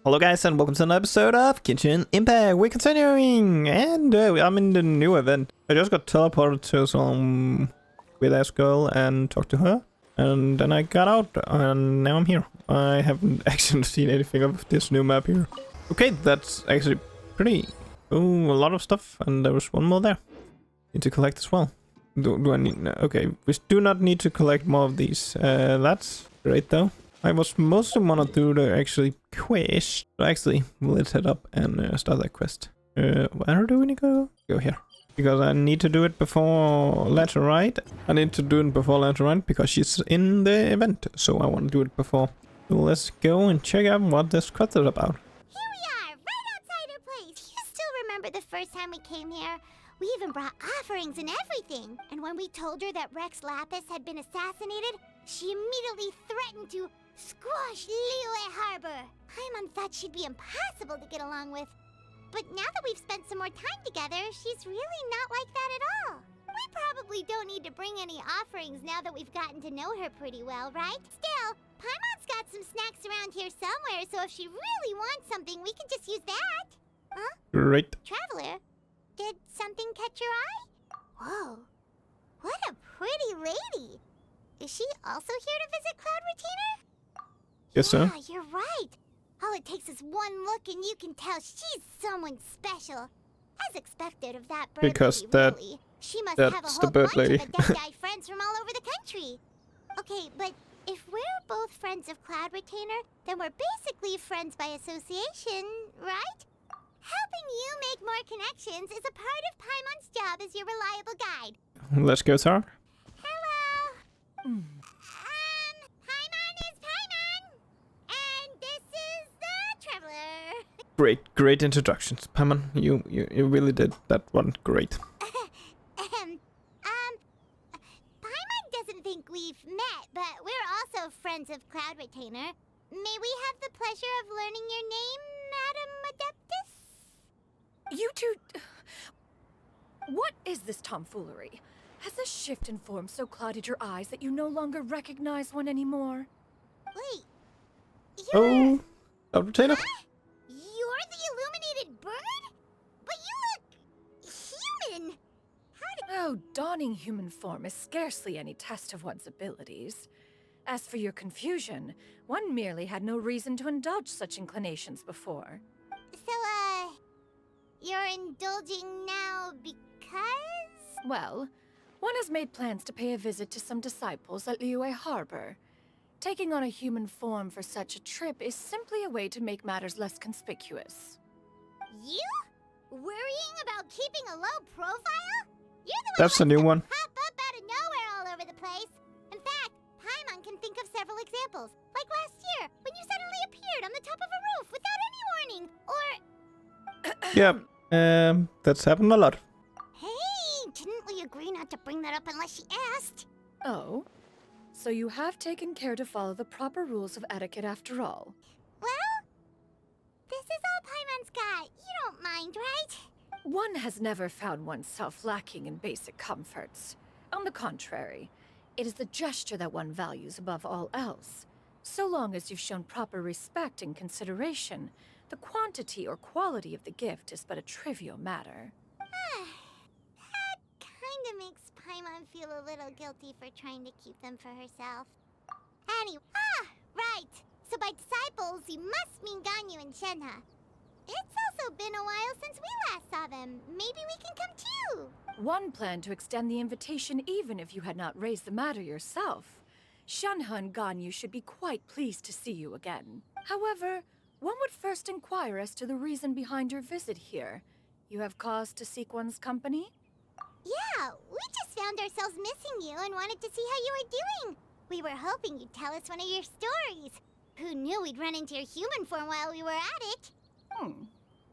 Hello guys and welcome to another episode of Genshin Impact. We're continuing and I'm in the new event. I just got teleported to some weird ass girl and talked to her. And then I got out and now I'm here. I haven't actually seen anything of this new map here. Okay, that's actually pretty... Oh, a lot of stuff. And there was one more there. Need to collect as well. Do I need... No, okay, we do not need to collect more of these. That's great though. I was mostly want to do the actually quest. Actually, let's head up and start that quest. Where do we need to go? Go here. Because I need to do it before Laterite. I need to do it before Laterite because she's in the event. So I want to do it before. So let's go and check out what this quest is about. Here we are, right outside her place. Do you still remember the first time we came here? We even brought offerings and everything. And when we told her that Rex Lapis had been assassinated, she immediately threatened to squash Liyue Harbor. Paimon thought she'd be impossible to get along with. But now that we've spent some more time together, she's really not like that at all. We probably don't need to bring any offerings now that we've gotten to know her pretty well, right? Still, Paimon's got some snacks around here somewhere, so if she really wants something, we can just use that. Huh? Great. Traveler, did something catch your eye? Whoa, what a pretty lady. Is she also here to visit Cloud Retainer? Yes, sir. Yeah, you're right. All it takes is one look and you can tell she's someone special. As expected of that bird Because lady, that- really. She must have a that's whole the bird bunch lady. of Adept friends from all over the country. Okay, but if we're both friends of Cloud Retainer, then we're basically friends by association, right? Helping you make more connections is a part of Paimon's job as your reliable guide. Let's go, sir. Hello. Paimon is Paimon, and this is the Traveler. Great introductions. Paimon, you really did that one great. Paimon doesn't think we've met, but we're also friends of Cloud Retainer. May we have the pleasure of learning your name, Madam Adeptus? You two... What is this tomfoolery? Has this shift in form so clouded your eyes that you no longer recognize one anymore? Wait, Oh, Cloud Retainer. you're the illuminated bird? But you look human. Oh, donning human form is scarcely any test of one's abilities. As for your confusion, one merely had no reason to indulge such inclinations before. So, you're indulging now because? Well, one has made plans to pay a visit to some disciples at Liyue Harbor. Taking on a human form for such a trip is simply a way to make matters less conspicuous. You? Worrying about keeping a low profile? You're the one That's a new that one. pop up out of nowhere all over the place. In fact, Paimon can think of several examples. Like last year, when you suddenly appeared on the top of a roof without any warning. Or, Yep. That's happened a lot. hey, didn't we agree not to bring that up unless she asked? Oh? So you have taken care to follow the proper rules of etiquette after all. Well, this is all Paimon's got. You don't mind, right? One has never found oneself lacking in basic comforts. On the contrary, it is the gesture that one values above all else. So long as you've shown proper respect and consideration, the quantity or quality of the gift is but a trivial matter. That kinda makes Paimon feel a little guilty for trying to keep them for herself. Anyway, right. So by disciples, you must mean Ganyu and Shenhe. It's also been a while since we last saw them. Maybe we can come too. One planned to extend the invitation even if you had not raised the matter yourself. Shenhe and Ganyu should be quite pleased to see you again. However, one would first inquire as to the reason behind your visit here. You have cause to seek one's company? Yeah, we just found ourselves missing you and wanted to see how you were doing. We were hoping you'd tell us one of your stories. Who knew we'd run into your human form while we were at it?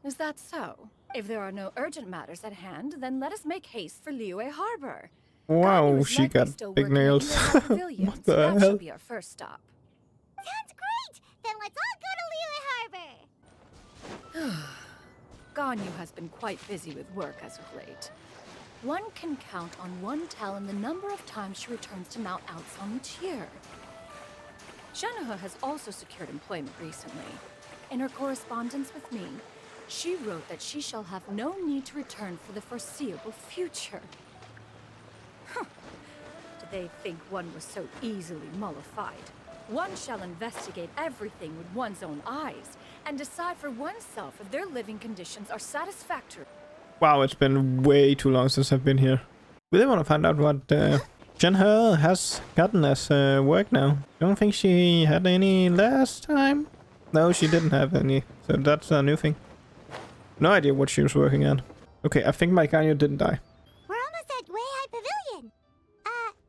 Is that so? If there are no urgent matters at hand, then let us make haste for Liyue Harbor. Ganyu Wow, is she likely got still big working in nails. the pavilion, What so the that hell? shall be our first stop. Sounds great! Then let's all go to Liyue Harbor. Ganyu has been quite busy with work as of late. One can count on one talon the number of times she returns to Mount Outfang each year. Shenhe has also secured employment recently. In her correspondence with me, she wrote that she shall have no need to return for the foreseeable future. Huh. Did they think one was so easily mollified? One shall investigate everything with one's own eyes and decide for oneself if their living conditions are satisfactory. Wow, it's been way too long since I've been here. Really want to find out what Jen has gotten as work now. Don't think she had any last time. No, she didn't have any. So that's a new thing. No idea what she was working on. Okay, I think my Ganyu didn't die. We're almost at Way High Pavilion.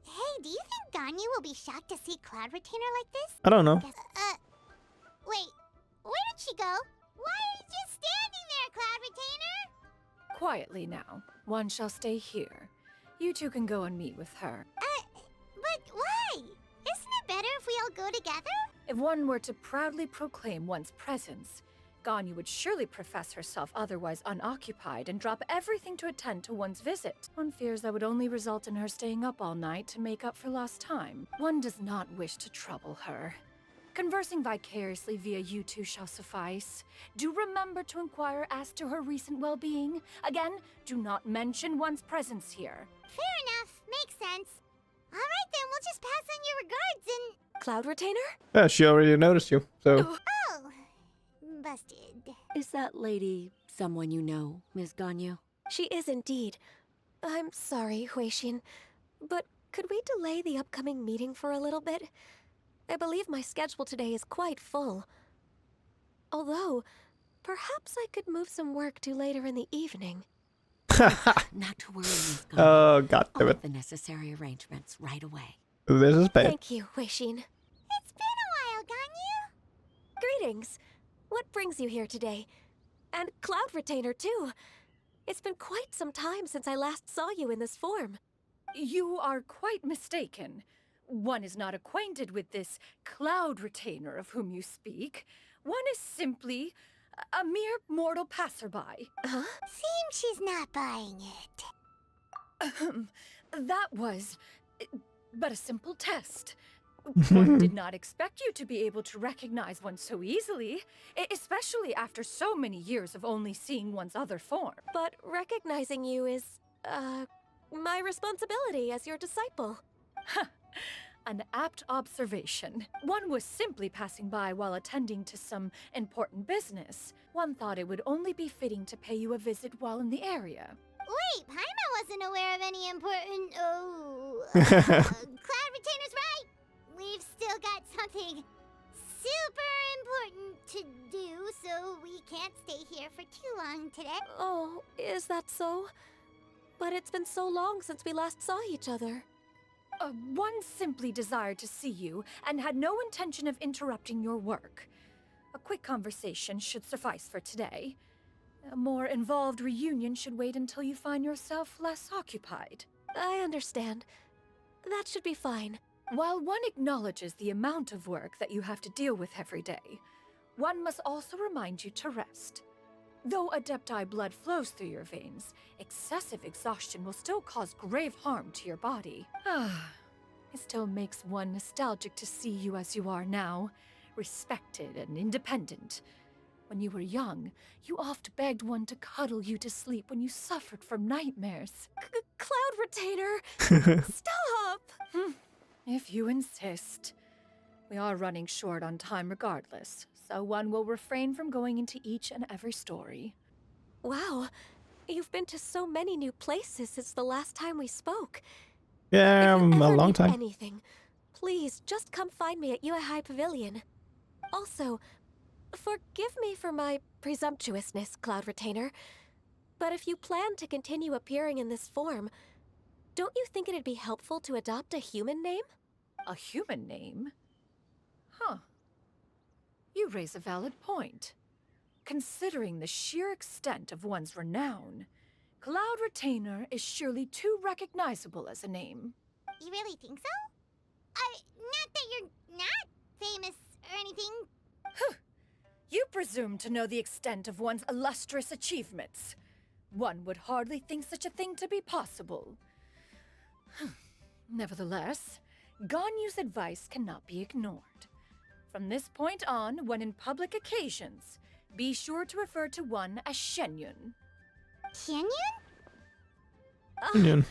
Hey, do you think Ganyu will be shocked to see Cloud Retainer like this? I don't know. Wait, where did she go? Why are you just standing there, Cloud Retainer? Quietly now. One shall stay here. You two can go and meet with her. But why? Isn't it better if we all go together? If one were to proudly proclaim one's presence, Ganyu would surely profess herself otherwise unoccupied and drop everything to attend to one's visit. One fears that would only result in her staying up all night to make up for lost time. One does not wish to trouble her. Conversing vicariously via you two shall suffice. Do remember to inquire as to her recent well-being. Again, do not mention one's presence here. Fair enough. Makes sense. All right, then we'll just pass on your regards and... Cloud Retainer? Yeah, she already noticed you, so... Oh, busted. Is that lady someone you know, Ms. Ganyu? She is indeed. I'm sorry, Huixin, but could we delay the upcoming meeting for a little bit? I believe my schedule today is quite full. Although, perhaps I could move some work to later in the evening. Not to worry, Ms. Ganyu. Oh, god I'll damn it. make the necessary arrangements right away. This is bad. Thank you, Huixin. It's been a while, Ganyu. Greetings. What brings you here today? And Cloud Retainer, too. It's been quite some time since I last saw you in this form. You are quite mistaken. One is not acquainted with this Cloud Retainer of whom you speak. One is simply a mere mortal passerby. Huh? Seems she's not buying it. That was but a simple test. One did not expect you to be able to recognize one so easily, especially after so many years of only seeing one's other form. But recognizing you is, my responsibility as your disciple. An apt observation. One was simply passing by while attending to some important business. One thought it would only be fitting to pay you a visit while in the area. Wait, Paimon wasn't aware of any important... Cloud Retainer's right. We've still got something super important to do, so we can't stay here for too long today. Oh, is that so? But it's been so long since we last saw each other. One simply desired to see you and had no intention of interrupting your work. A quick conversation should suffice for today. A more involved reunion should wait until you find yourself less occupied. I understand. That should be fine. While one acknowledges the amount of work that you have to deal with every day, one must also remind you to rest. Though Adepti blood flows through your veins, excessive exhaustion will still cause grave harm to your body. It still makes one nostalgic to see you as you are now, respected and independent. When you were young, you oft begged one to cuddle you to sleep when you suffered from nightmares. Cloud Retainer! Stop! If you insist. We are running short on time regardless, so one will refrain from going into each and every story. Wow, you've been to so many new places since the last time we spoke. Yeah, If you a ever long need time. anything, please just come find me at Yue High Pavilion. Also, forgive me for my presumptuousness, Cloud Retainer, but if you plan to continue appearing in this form, don't you think it'd be helpful to adopt a human name? A human name? Huh. You raise a valid point. Considering the sheer extent of one's renown, Cloud Retainer is surely too recognizable as a name. You really think so? Not that you're not famous or anything. You presume to know the extent of one's illustrious achievements. One would hardly think such a thing to be possible. Nevertheless, Ganyu's advice cannot be ignored. From this point on, when in public occasions, be sure to refer to one as Xinyan. Xinyan? Xinyan.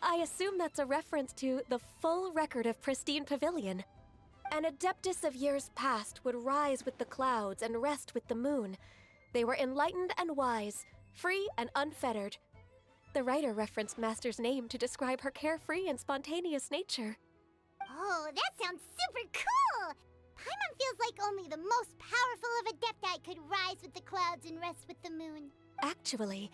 I assume that's a reference to the full record of Pristine Pavilion. An adeptus of years past would rise with the clouds and rest with the moon. They were enlightened and wise, free and unfettered. The writer referenced Master's name to describe her carefree and spontaneous nature. Oh, that sounds super cool! Paimon feels like only the most powerful of Adepti could rise with the clouds and rest with the moon. Actually,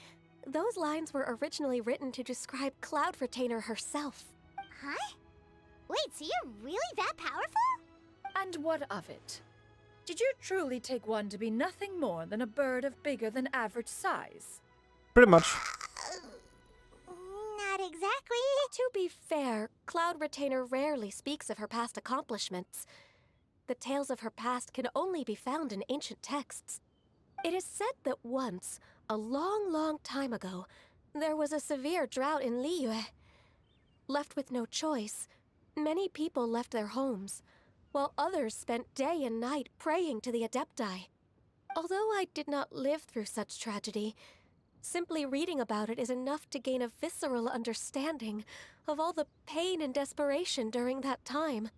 those lines were originally written to describe Cloud Retainer herself. Huh? Wait, so you're really that powerful? And what of it? Did you truly take one to be nothing more than a bird of bigger than average size? Pretty much. Not exactly. To be fair, Cloud Retainer rarely speaks of her past accomplishments. The tales of her past can only be found in ancient texts. It is said that once, a long, long time ago, there was a severe drought in Liyue. Left with no choice, many people left their homes, while others spent day and night praying to the Adepti. Although I did not live through such tragedy, simply reading about it is enough to gain a visceral understanding of all the pain and desperation during that time.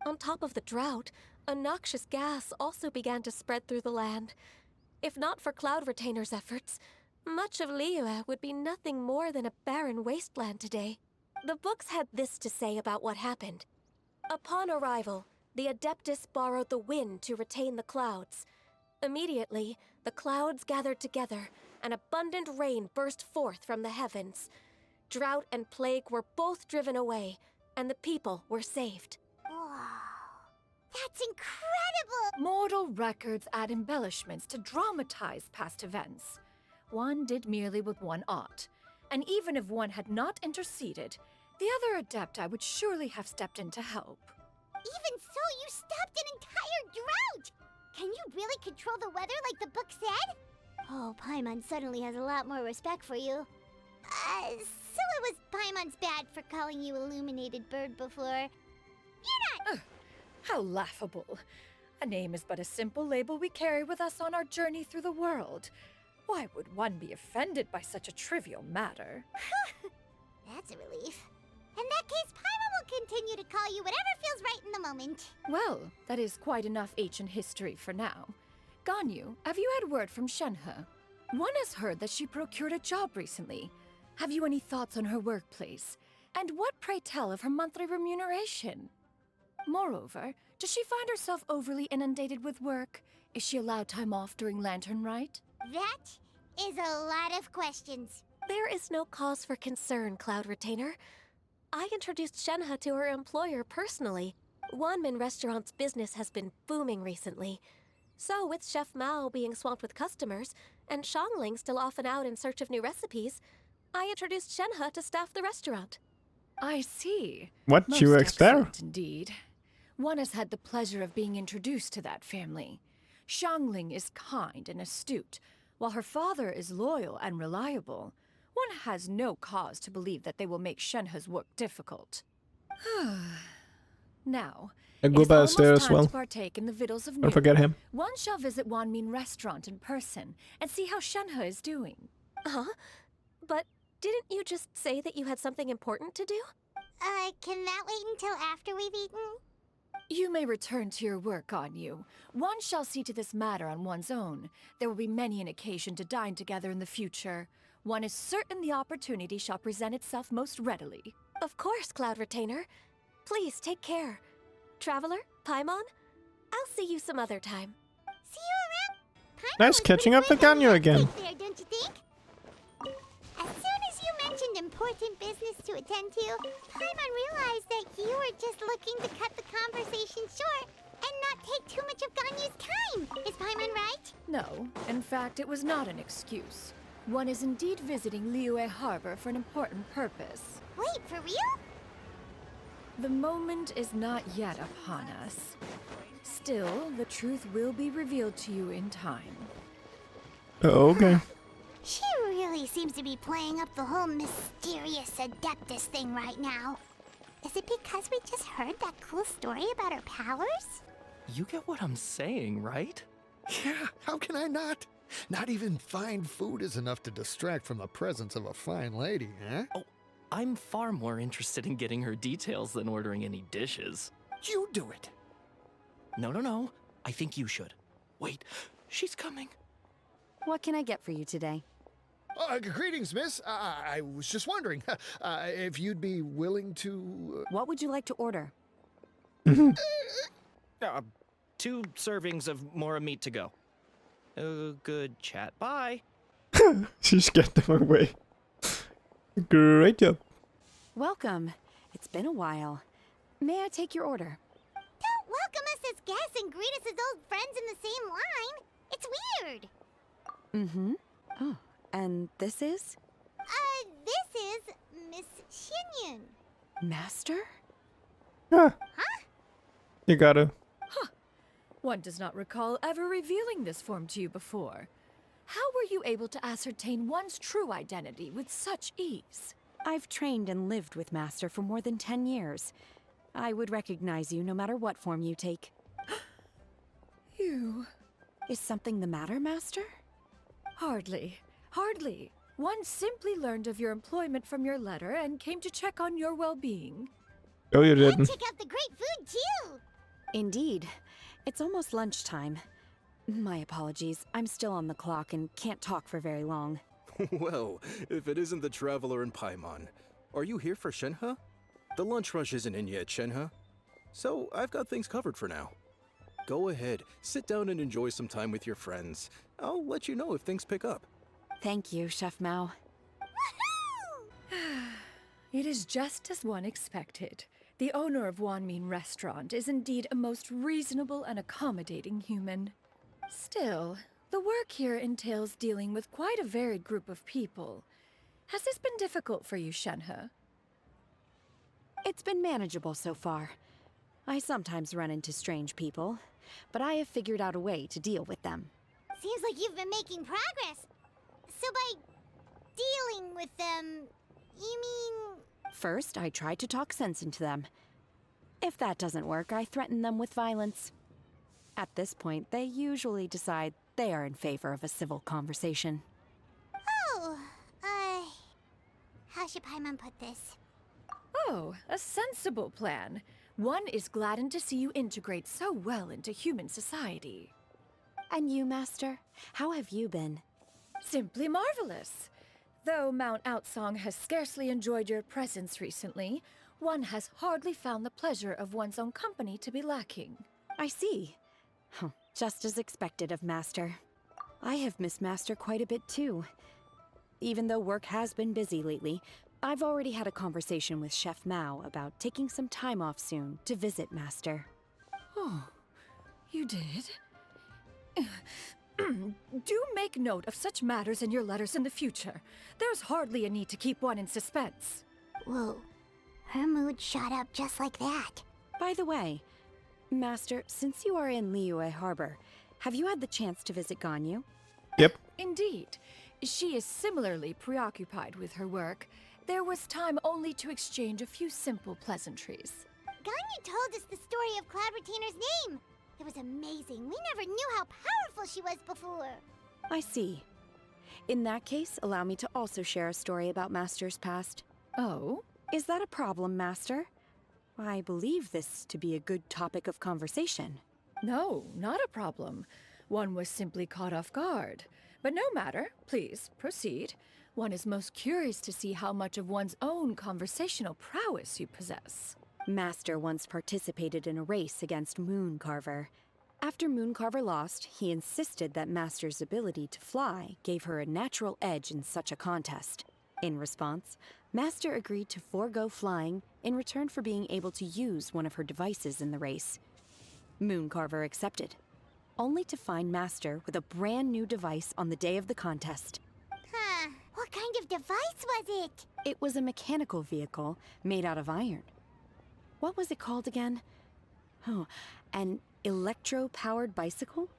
On top of the drought, a noxious gas also began to spread through the land. If not for Cloud Retainer's efforts, much of Liyue would be nothing more than a barren wasteland today. The books had this to say about what happened. Upon arrival, the Adeptus borrowed the wind to retain the clouds. Immediately, the clouds gathered together, and abundant rain burst forth from the heavens. Drought and plague were both driven away, and the people were saved. Wow. That's incredible! Mortal records add embellishments to dramatize past events. One did merely with one art, and even if one had not interceded, the other Adepti would surely have stepped in to help. Even so, you stopped an entire drought! Can you really control the weather like the book said? Oh, Paimon suddenly has a lot more respect for you. So it was Paimon's bad for calling you Illuminated Bird before. You're not... How laughable. A name is but a simple label we carry with us on our journey through the world. Why would one be offended by such a trivial matter? That's a relief. In that case, Paimon will continue to call you whatever feels right in the moment. Well, that is quite enough ancient history for now. Ganyu, have you had word from Shenhe? One has heard that she procured a job recently. Have you any thoughts on her workplace? And what, pray tell, of her monthly remuneration? Moreover, does she find herself overly inundated with work? Is she allowed time off during Lantern Rite? That is a lot of questions. There is no cause for concern, Cloud Retainer. I introduced Shenhe to her employer personally. Wanmin Restaurant's business has been booming recently. So, with Chef Mao being swamped with customers, and Shangling still off and out in search of new recipes, I introduced Shenhe to staff the restaurant. I see. What? Most She works there? excellent indeed. One has had the pleasure of being introduced to that family. Shangling is kind and astute, while her father is loyal and reliable. One has no cause to believe that they will make Shenhe's work difficult. Now, And it is Guba is there almost as time well. to partake in the victuals of Don't noon. forget him. One shall visit Wanmin Restaurant in person and see how Shenhe is doing. Huh? But didn't you just say that you had something important to do? Can that wait until after we've eaten? You may return to your work, Ganyu. One shall see to this matter on one's own. There will be many an occasion to dine together in the future. One is certain the opportunity shall present itself most readily. Of course, Cloud Retainer. Please take care. Traveler, Paimon, I'll see you some other time. See you around. Paimon Nice was catching pretty up with quick on Ganyu the again. uptake there, don't you think? As soon as you mentioned important business to attend to, Paimon realized that you were just looking to cut the conversation short and not take too much of Ganyu's time. Is Paimon right? No, in fact, it was not an excuse. One is indeed visiting Liyue Harbor for an important purpose. Wait, for real? The moment is not yet upon us. Still, the truth will be revealed to you in time. Oh, okay. She really seems to be playing up the whole mysterious Adeptus thing right now. Is it because we just heard that cool story about her powers? You get what I'm saying, right? Yeah, how can I not? Not even fine food is enough to distract from the presence of a fine lady, huh? Oh, I'm far more interested in getting her details than ordering any dishes. You do it. No. I think you should. Wait, she's coming. What can I get for you today? Greetings, miss. I was just wondering if you'd be willing to... What would you like to order? 2 servings of more meat to go. Good chat. Bye. She scared them away. Great job. Welcome. It's been a while. May I take your order? Don't welcome us as guests and greet us as old friends in the same line. It's weird. Mm-hmm. Oh, and this is? This is Miss Xinyan. Master? Yeah. You gotta. One does not recall ever revealing this form to you before. How were you able to ascertain one's true identity with such ease? I've trained and lived with Master for more than 10 years. I would recognize you no matter what form you take. You... Is something the matter, Master? Hardly. One simply learned of your employment from your letter and came to check on your well-being. Oh, you And didn't. check out the great food, too. Indeed. It's almost lunchtime. My apologies. I'm still on the clock and can't talk for very long. Well, if it isn't the traveler in Paimon, are you here for Shenhe? The lunch rush isn't in yet, Shenhe. So I've got things covered for now. Go ahead, sit down and enjoy some time with your friends. I'll let you know if things pick up. Thank you, Chef Mao. It is just as one expected. The owner of Wanmin Restaurant is indeed a most reasonable and accommodating human. Still, the work here entails dealing with quite a varied group of people. Has this been difficult for you, Shenhe? It's been manageable so far. I sometimes run into strange people, but I have figured out a way to deal with them. Seems like you've been making progress. So by dealing with them, you mean... First, I try to talk sense into them. If that doesn't work, I threaten them with violence. At this point, they usually decide they are in favor of a civil conversation. Oh, how should Paimon put this? Oh, a sensible plan. One is gladdened to see you integrate so well into human society. And you, Master? How have you been? Simply marvelous. Though Mount Outsong has scarcely enjoyed your presence recently, one has hardly found the pleasure of one's own company to be lacking. I see. Just as expected of Master. I have missed Master quite a bit too. Even though work has been busy lately, I've already had a conversation with Chef Mao about taking some time off soon to visit Master. Oh, you did? Do make note of such matters in your letters in the future. There's hardly a need to keep one in suspense. Whoa, her mood shot up just like that. By the way, Master, since you are in Liyue Harbor, have you had the chance to visit Ganyu? Yep. Indeed. She is similarly preoccupied with her work. There was time only to exchange a few simple pleasantries. Ganyu told us the story of Cloud Retainer's name. It was amazing. We never knew how powerful she was before. I see. In that case, allow me to also share a story about Master's past. Oh? Is that a problem, Master? I believe this to be a good topic of conversation. No, not a problem. One was simply caught off guard. But no matter. Please, proceed. One is most curious to see how much of one's own conversational prowess you possess. Master once participated in a race against Mooncarver. After Mooncarver lost, he insisted that Master's ability to fly gave her a natural edge in such a contest. In response, Master agreed to forego flying in return for being able to use one of her devices in the race. Mooncarver accepted, only to find Master with a brand new device on the day of the contest. Huh, what kind of device was it? It was a mechanical vehicle made out of iron. What was it called again? Oh, an electro-powered bicycle?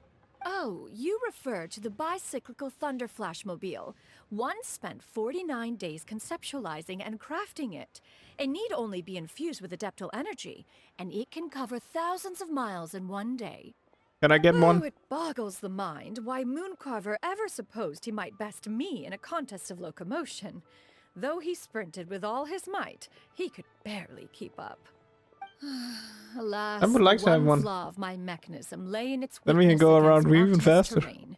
Oh, you refer to the bicyclical Thunder Flashmobile. One spent 49 days conceptualizing and crafting it. It need only be infused with adeptal energy, and it can cover thousands of miles in one day. Can I get Oh, one? it boggles the mind why Mooncarver ever supposed he might best me in a contest of locomotion. Though he sprinted with all his might, he could barely keep up. Alas, I would like the to have one one. flaw of my mechanism lay in its Then we can weakness go against around even mountainous faster. terrain.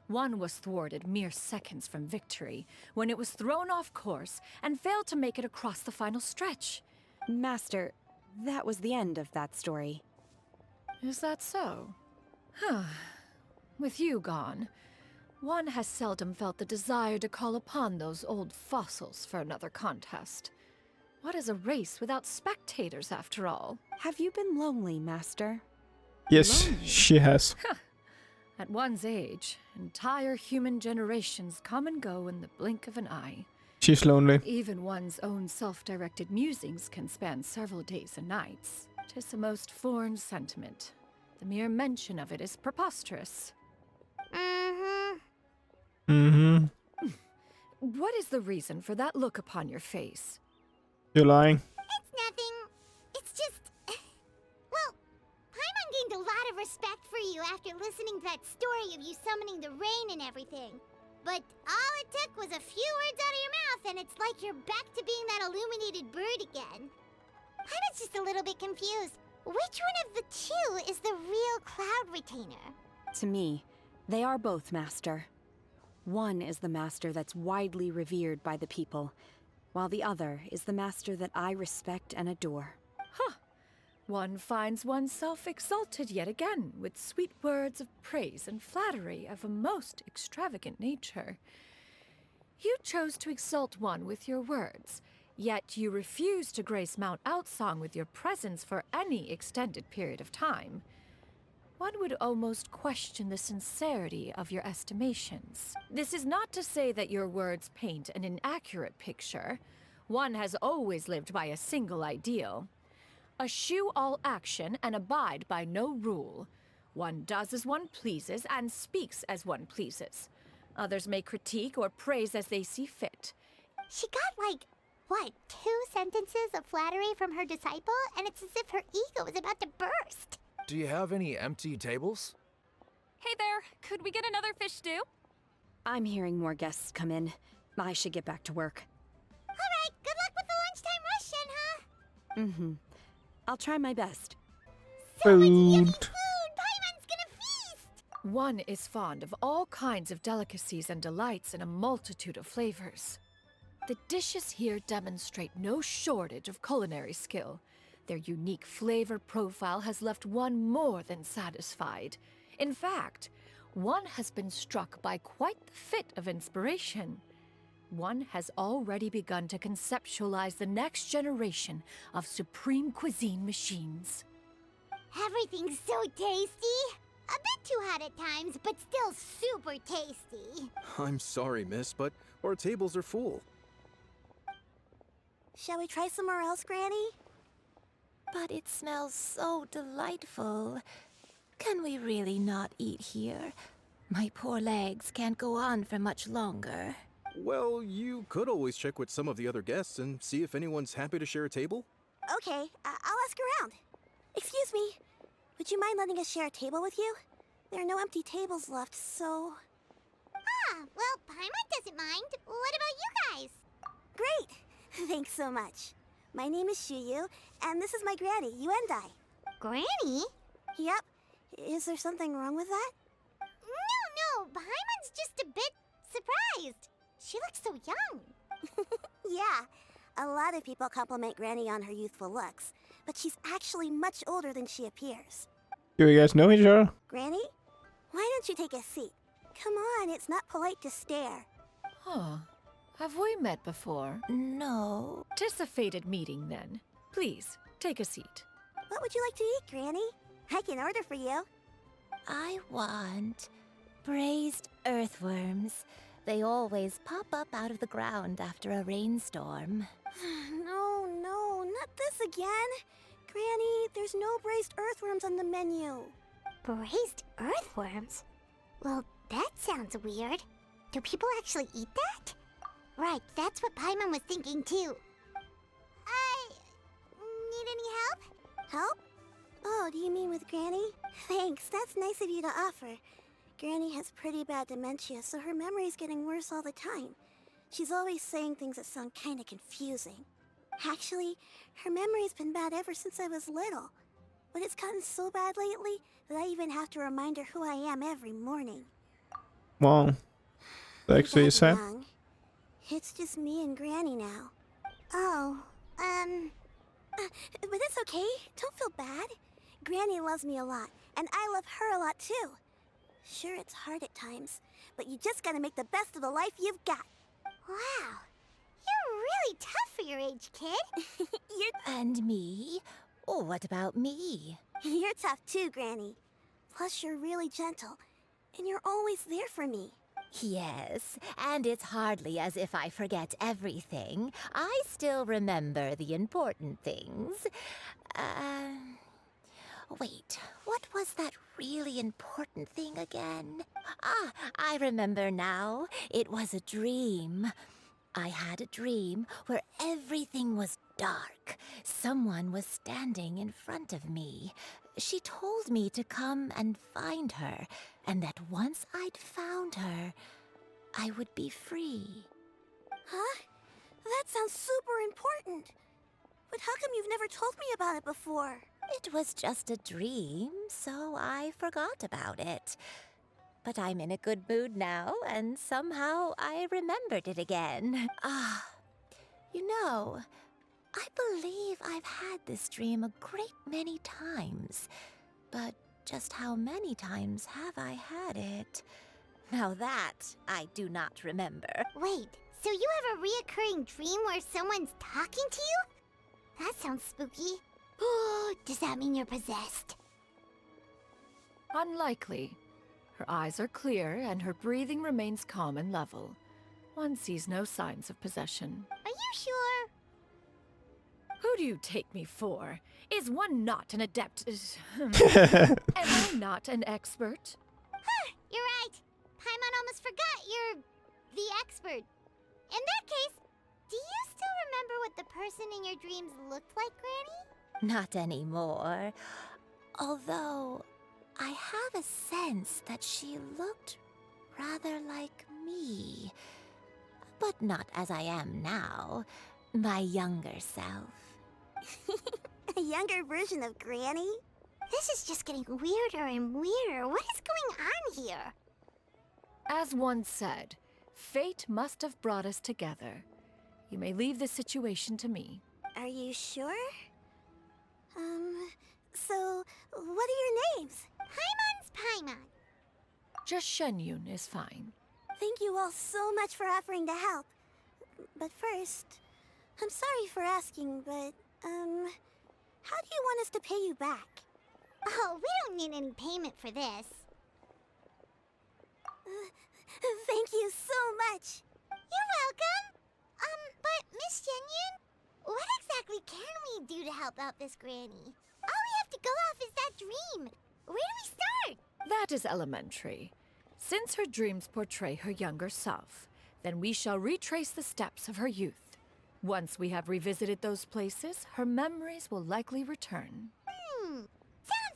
One was thwarted mere seconds from victory when it was thrown off course and failed to make it across the final stretch. Master, that was the end of that story. Is that so? Huh. With you gone, one has seldom felt the desire to call upon those old fossils for another contest. What is a race without spectators, after all? Have you been lonely, Master? Yes, Lonely. she has. At one's age, entire human generations come and go in the blink of an eye. She's lonely. Even one's own self-directed musings can span several days and nights. 'Tis a most foreign sentiment. The mere mention of it is preposterous. Mm-hmm. What is the reason for that look upon your face? You're lying. It's nothing. It's just... Well, Paimon gained a lot of respect for you after listening to that story of you summoning the rain and everything. But all it took was a few words out of your mouth and it's like you're back to being that illuminated bird again. Paimon's just a little bit confused. Which one of the two is the real Cloud Retainer? To me, they are both, Master. One is the master that's widely revered by the people, while the other is the master that I respect and adore. Huh. One finds oneself exalted yet again with sweet words of praise and flattery of a most extravagant nature. You chose to exalt one with your words, yet you refuse to grace Mount Outsong with your presence for any extended period of time. One would almost question the sincerity of your estimations. This is not to say that your words paint an inaccurate picture. One has always lived by a single ideal. Eschew all action and abide by no rule. One does as one pleases and speaks as one pleases. Others may critique or praise as they see fit. She got like, what, 2 sentences of flattery from her disciple? And it's as if her ego is about to burst. Do you have any empty tables? Hey there, could we get another fish stew? I'm hearing more guests come in. I should get back to work. Alright, good luck with the lunchtime rush, Shenhe. Mm-hmm. I'll try my best. So much yummy Food. food! Paimon's gonna feast! One is fond of all kinds of delicacies and delights in a multitude of flavors. The dishes here demonstrate no shortage of culinary skill. Their unique flavor profile has left one more than satisfied. In fact, one has been struck by quite the fit of inspiration. One has already begun to conceptualize the next generation of supreme cuisine machines. Everything's so tasty! A bit too hot at times, but still super tasty. I'm sorry, miss, but our tables are full. Shall we try somewhere else, Granny? But it smells so delightful. Can we really not eat here? My poor legs can't go on for much longer. Well, you could always check with some of the other guests and see if anyone's happy to share a table. Okay, I'll ask around. Excuse me, would you mind letting us share a table with you? There are no empty tables left, so... well, Paimon doesn't mind. What about you guys? Great! Thanks so much. My name is Shuyu, and this is my granny, Yuendai. Granny? Yep. Is there something wrong with that? No, Paimon's just a bit surprised. She looks so young. Yeah, a lot of people compliment Granny on her youthful looks, but she's actually much older than she appears. Do you guys know each other? Granny, why don't you take a seat? Come on, it's not polite to stare. Huh. Have we met before? No. 'Tis a fated meeting, then. Please, take a seat. What would you like to eat, Granny? I can order for you. I want braised earthworms. They always pop up out of the ground after a rainstorm. No, not this again. Granny, there's no braised earthworms on the menu. Braised earthworms? Well, that sounds weird. Do people actually eat that? Right, that's what Paimon was thinking too. Need any help? Help? Oh, do you mean with Granny? Thanks, that's nice of you to offer. Granny has pretty bad dementia, so her memory's getting worse all the time. She's always saying things that sound kinda confusing. Actually, her memory's been bad ever since I was little. But it's gotten so bad lately that I even have to remind her who I am every morning. Wow. Actually sad. Young. It's just me and Granny now. Oh, but it's okay. Don't feel bad. Granny loves me a lot, and I love her a lot too. Sure, it's hard at times, but you just gotta make the best of the life you've got. Wow, you're really tough for your age, kid. And me? Oh, what about me? You're tough too, Granny. Plus, you're really gentle, and you're always there for me. Yes, and it's hardly as if I forget everything. I still remember the important things. Wait, what was that really important thing again? Ah, I remember now. It was a dream. I had a dream where everything was dark. Someone was standing in front of me. She told me to come and find her, and that once I'd found her, I would be free. Huh? That sounds super important. But how come you've never told me about it before? It was just a dream, so I forgot about it. But I'm in a good mood now, and somehow I remembered it again. You know, I believe I've had this dream a great many times. But just how many times have I had it? Now that I do not remember. Wait, so you have a reoccurring dream where someone's talking to you? That sounds spooky. Does that mean you're possessed? Unlikely. Her eyes are clear and her breathing remains calm and level. One sees no signs of possession. Are you sure? Who do you take me for? Is one not an adept? Am I not an expert? You're right. Paimon almost forgot you're the expert. In that case, do you still remember what the person in your dreams looked like, Granny? Not anymore. Although, I have a sense that she looked rather like me. But not as I am now. My younger self. A younger version of Granny? This is just getting weirder and weirder. What is going on here? As one said, fate must have brought us together. You may leave the situation to me. Are you sure? So, what are your names? Paimon's Paimon. Just Xinyan is fine. Thank you all so much for offering to help. But first, I'm sorry for asking, but, how do you want us to pay you back? Oh, we don't need any payment for this. Thank you so much. You're welcome. But Miss Xinyan, what exactly can we do to help out this Granny? All we have to go off is that dream. Where do we start? That is elementary. Since her dreams portray her younger self, then we shall retrace the steps of her youth. Once we have revisited those places, her memories will likely return. Sounds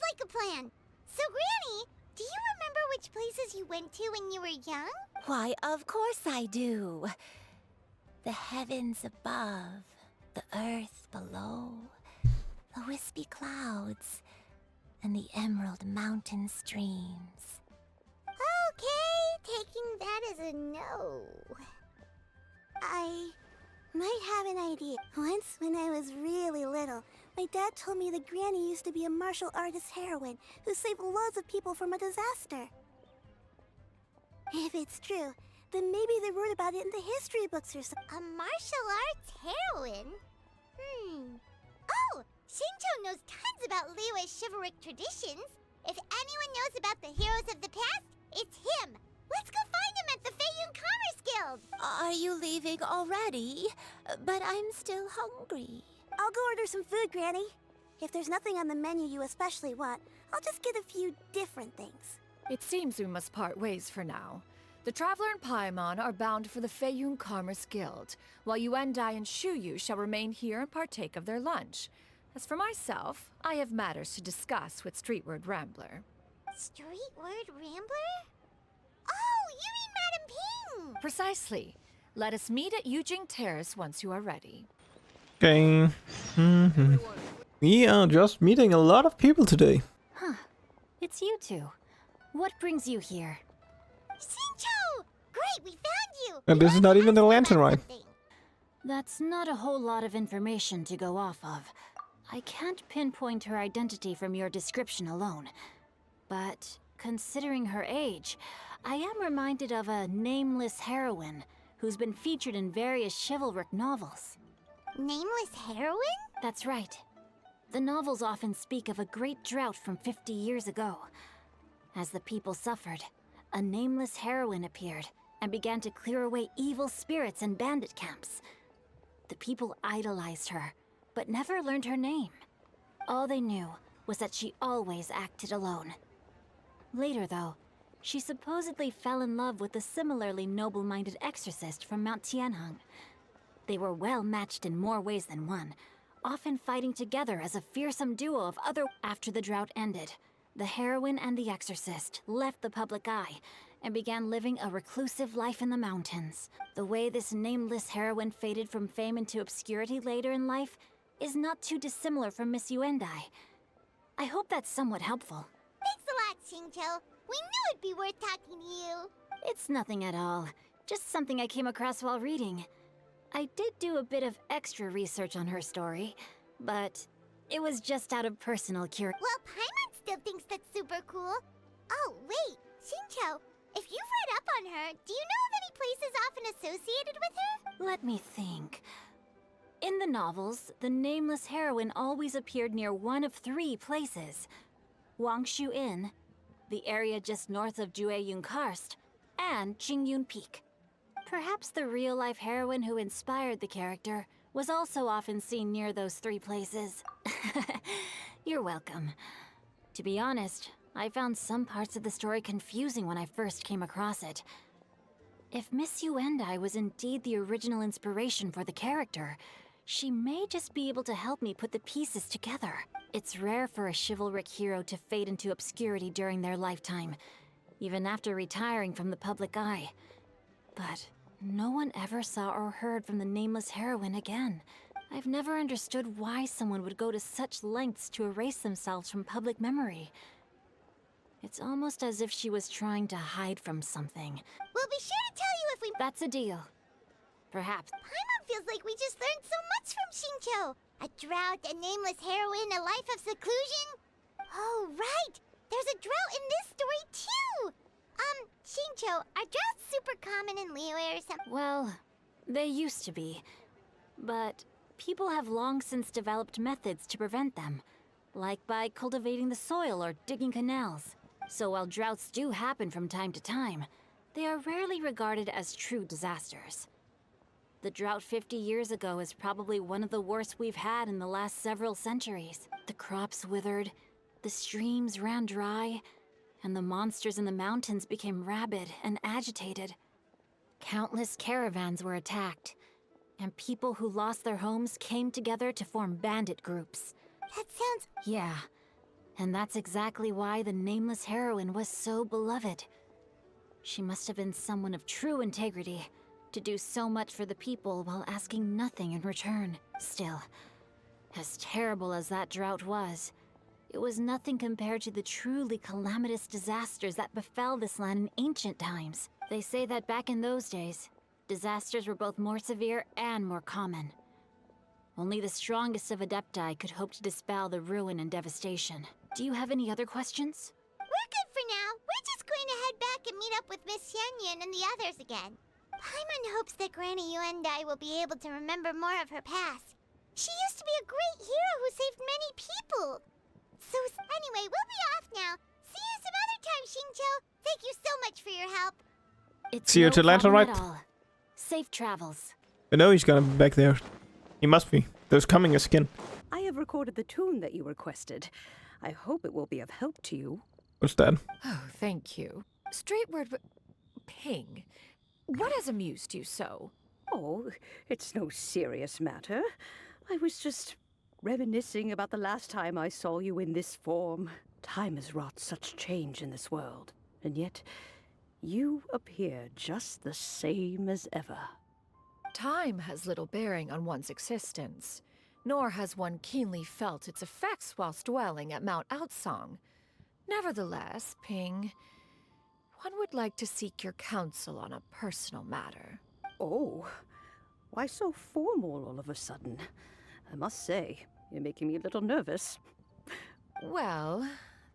like a plan. So, Granny, do you remember which places you went to when you were young? Why, of course I do. The heavens above, the earth below, the wispy clouds, and the emerald mountain streams. Okay, taking that as a no. I might have an idea. Once, when I was really little, my dad told me that Granny used to be a martial artist heroine who saved loads of people from a disaster. If it's true, then maybe they wrote about it in the history books or something. A martial arts heroine? Oh, Shinjo knows tons about Liyue's chivalric traditions. If anyone knows about the heroes of the past, it's him. Let's go find him at the Feiyun Commerce Guild. Are you leaving already? But I'm still hungry. I'll go order some food, Granny. If there's nothing on the menu you especially want, I'll just get a few different things. It seems we must part ways for now. The Traveler and Paimon are bound for the Feiyun Commerce Guild, while Yuendai and Shuyu shall remain here and partake of their lunch. As for myself, I have matters to discuss with Streetward Rambler. Streetward Rambler? Oh, you mean Madam Ping! Precisely. Let us meet at Yujing Terrace once you are ready. Okay. We are just meeting a lot of people today. Huh. It's you two. What brings you here? Xincho! Great, we found you! And this is not even the lantern ride. That's not a whole lot of information to go off of. I can't pinpoint her identity from your description alone. But considering her age, I am reminded of a nameless heroine who's been featured in various chivalric novels. Nameless heroine? That's right. The novels often speak of a great drought from 50 years ago. As the people suffered, a nameless heroine appeared and began to clear away evil spirits and bandit camps. The people idolized her, but never learned her name. All they knew was that she always acted alone. Later, though, she supposedly fell in love with a similarly noble-minded exorcist from Mount Tianheng. They were well matched in more ways than one, often fighting together as a fearsome duo of other. After the drought ended, the heroine and the exorcist left the public eye and began living a reclusive life in the mountains. The way this nameless heroine faded from fame into obscurity later in life is not too dissimilar from Miss Yuendai. I hope that's somewhat helpful. Thanks a lot, Xincho. We knew it'd be worth talking to you. It's nothing at all. Just something I came across while reading. I did do a bit of extra research on her story, but it was just out of personal curiosity. Well, Paimon still thinks that's super cool. Oh, wait, Xincho, if you've read up on her, do you know of any places often associated with her? Let me think. In the novels, the nameless heroine always appeared near one of 3 places. Wangshu Inn, the area just north of Jueyun Karst, and Qingyun Peak. Perhaps the real-life heroine who inspired the character was also often seen near those 3 places. You're welcome. To be honest, I found some parts of the story confusing when I first came across it. If Miss Yuendai was indeed the original inspiration for the character, she may just be able to help me put the pieces together. It's rare for a chivalric hero to fade into obscurity during their lifetime, even after retiring from the public eye. But no one ever saw or heard from the nameless heroine again. I've never understood why someone would go to such lengths to erase themselves from public memory. It's almost as if she was trying to hide from something. We'll be sure to tell you if we... That's a deal. Perhaps. Paimon feels like we just learned so much from Xincho. A drought, a nameless heroine, a life of seclusion. Oh, right! There's a drought in this story, too! Xincho, are droughts super common in Liyue or something? Well, they used to be. But people have long since developed methods to prevent them, like by cultivating the soil or digging canals. So while droughts do happen from time to time, they are rarely regarded as true disasters. The drought 50 years ago is probably one of the worst we've had in the last several centuries. The crops withered, the streams ran dry, and the monsters in the mountains became rabid and agitated. Countless caravans were attacked, and people who lost their homes came together to form bandit groups. That sounds... Yeah, and that's exactly why the nameless heroine was so beloved. She must have been someone of true integrity, to do so much for the people while asking nothing in return. Still, as terrible as that drought was, it was nothing compared to the truly calamitous disasters that befell this land in ancient times. They say that back in those days, disasters were both more severe and more common. Only the strongest of Adepti could hope to dispel the ruin and devastation. Do you have any other questions? We're good for now. We're just going to head back and meet up with Miss Xinyan and the others again. Paimon hopes that Granny Yuendai will be able to remember more of her past. She used to be a great hero who saved many people. So anyway, we'll be off now. See you some other time, Xincho. Thank you so much for your help. It's See you no to later, problem right? at all. Safe travels. I know he's gonna be back there. He must be. There's coming a skin. I have recorded the tune that you requested. I hope it will be of help to you. What's that? Oh, thank you. Straight word, Ping. What has amused you so? Oh, it's no serious matter. I was just reminiscing about the last time I saw you in this form. Time has wrought such change in this world, and yet you appear just the same as ever. Time has little bearing on one's existence, nor has one keenly felt its effects whilst dwelling at Mount Outsong. Nevertheless, Ping, one would like to seek your counsel on a personal matter. Oh, why so formal all of a sudden? I must say, you're making me a little nervous. Well,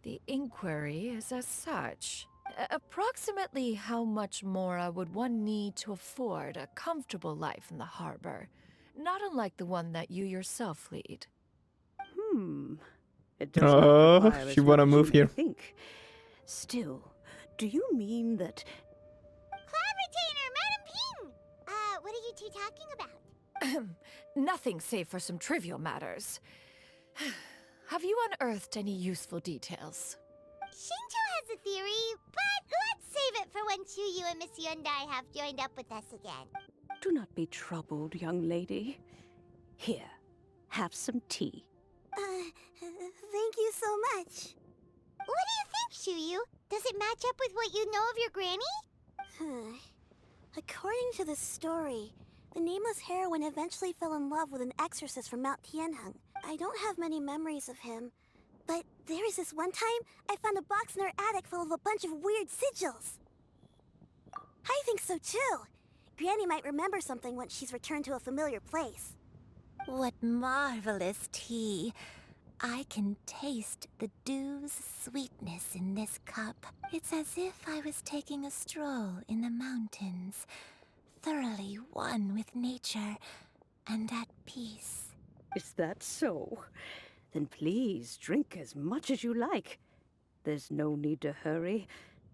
the inquiry is as such. Approximately how much more would one need to afford a comfortable life in the harbor, not unlike the one that you yourself lead? It does not require Oh, as she wanna much as move you may here. think. Still, do you mean that... Clever Madam Ping! What are you two talking about? Nothing save for some trivial matters. Have you unearthed any useful details? Shinto has a theory, but let's save it for when Chuyu and Miss Yundai have joined up with us again. Do not be troubled, young lady. Here, have some tea. Thank you so much. What do you think, Chuyu? Does it match up with what you know of your granny? According to the story, the nameless heroine eventually fell in love with an exorcist from Mount Tianheng. I don't have many memories of him, but there was this one time I found a box in her attic full of a bunch of weird sigils. I think so too. Granny might remember something once she's returned to a familiar place. What marvelous tea. I can taste the dew's sweetness in this cup. It's as if I was taking a stroll in the mountains, thoroughly one with nature and at peace. Is that so? Then please drink as much as you like. There's no need to hurry.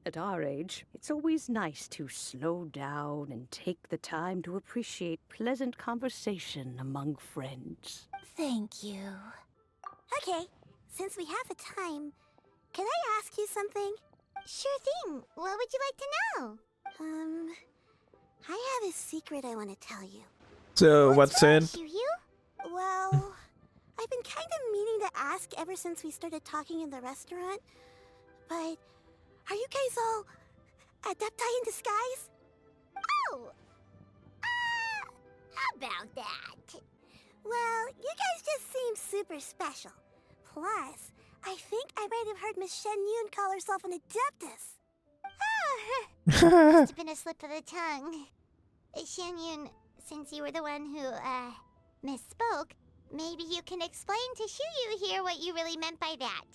At our age, it's always nice to slow down and take the time to appreciate pleasant conversation among friends. Thank you. Okay, since we have the time, can I ask you something? Sure thing. What would you like to know? I have a secret I want to tell you. So what's it? Chuyu? Well, I've been kind of meaning to ask ever since we started talking in the restaurant, but are you guys all adepti in disguise? Oh! How about that? Well, you guys just seem super special. Plus, I think I might have heard Miss Xinyan call herself an adeptus. Must have been a slip of the tongue. Xinyan, since you were the one who, misspoke, maybe you can explain to Chuyu here what you really meant by that.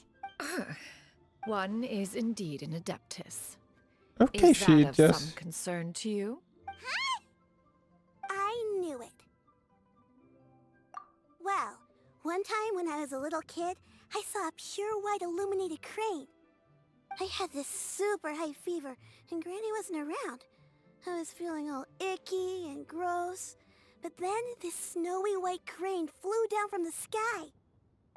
One is indeed an adeptus. Okay, is she that of just... some concern to you? Huh? I knew it. Well, one time when I was a little kid, I saw a pure white illuminated crane. I had this super high fever, and Granny wasn't around. I was feeling all icky and gross. But then this snowy white crane flew down from the sky.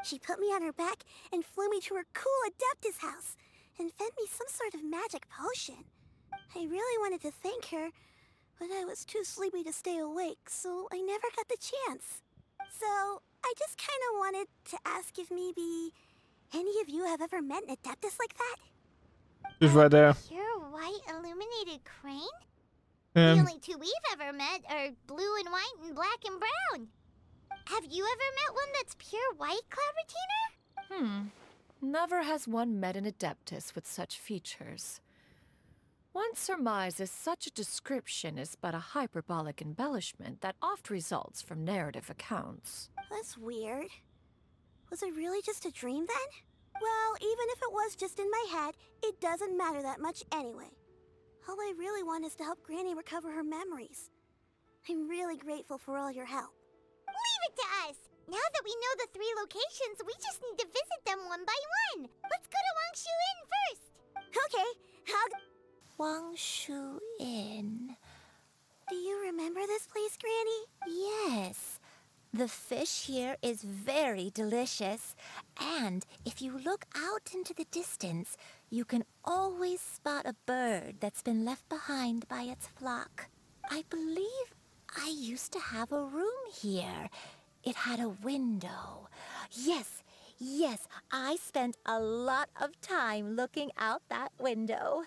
She put me on her back and flew me to her cool Adeptus house and fed me some sort of magic potion. I really wanted to thank her, but I was too sleepy to stay awake, so I never got the chance. So, I just kind of wanted to ask if maybe any of you have ever met an Adeptus like that? Just right there. Pure white illuminated crane? Yeah. The only two we've ever met are blue and white and black and brown. Have you ever met one that's pure white, Clavertina? Never has one met an adeptus with such features. One surmises such a description is but a hyperbolic embellishment that oft results from narrative accounts. That's weird. Was it really just a dream then? Well, even if it was just in my head, it doesn't matter that much anyway. All I really want is to help Granny recover her memories. I'm really grateful for all your help. Leave it to us! Now that we know the 3 locations, we just need to visit them one by one. Let's go to Wangshu Inn first. Okay, Wangshu Inn. Do you remember this place, Granny? Yes. The fish here is very delicious, and if you look out into the distance, you can always spot a bird that's been left behind by its flock. I believe I used to have a room here. It had a window. Yes, I spent a lot of time looking out that window.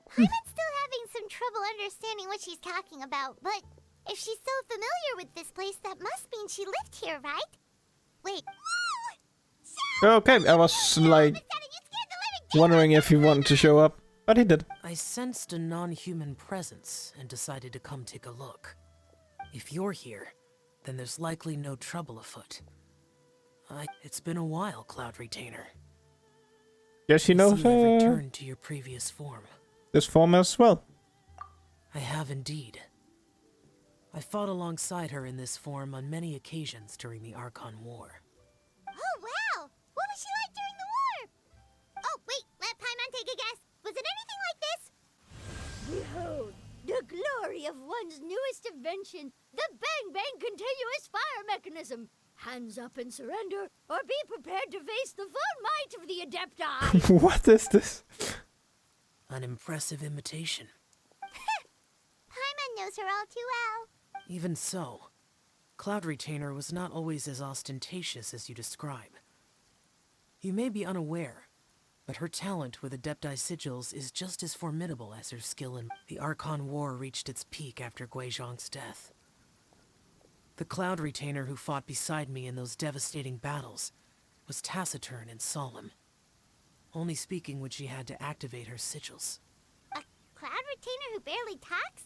Paimon's still having some trouble understanding what she's talking about, but if she's so familiar with this place, that must mean she lived here, right? Wait. Okay, I was like wondering if he wanted to show up, but he did. I sensed a non-human presence and decided to come take a look. If you're here, then there's likely no trouble afoot. It's been a while, Cloud Retainer. Yes, he knows You have returned to your previous form. this form as well. I have indeed. I fought alongside her in this form on many occasions during the Archon War. Oh, wow! What was she like during the war? Oh, wait, let Paimon take a guess. Was it anything like this? Behold, the glory of one's newest invention, the Bang Bang Continuous Fire Mechanism. Hands up and surrender, or be prepared to face the full might of the Adepti. What is this? An impressive imitation. Paimon knows her all too well. Even so, Cloud Retainer was not always as ostentatious as you describe. You may be unaware, but her talent with Adepti sigils is just as formidable as her skill in the Archon War reached its peak after Guizhong's death. The Cloud Retainer who fought beside me in those devastating battles was taciturn and solemn, only speaking when she had to activate her sigils. A Cloud Retainer who barely talks?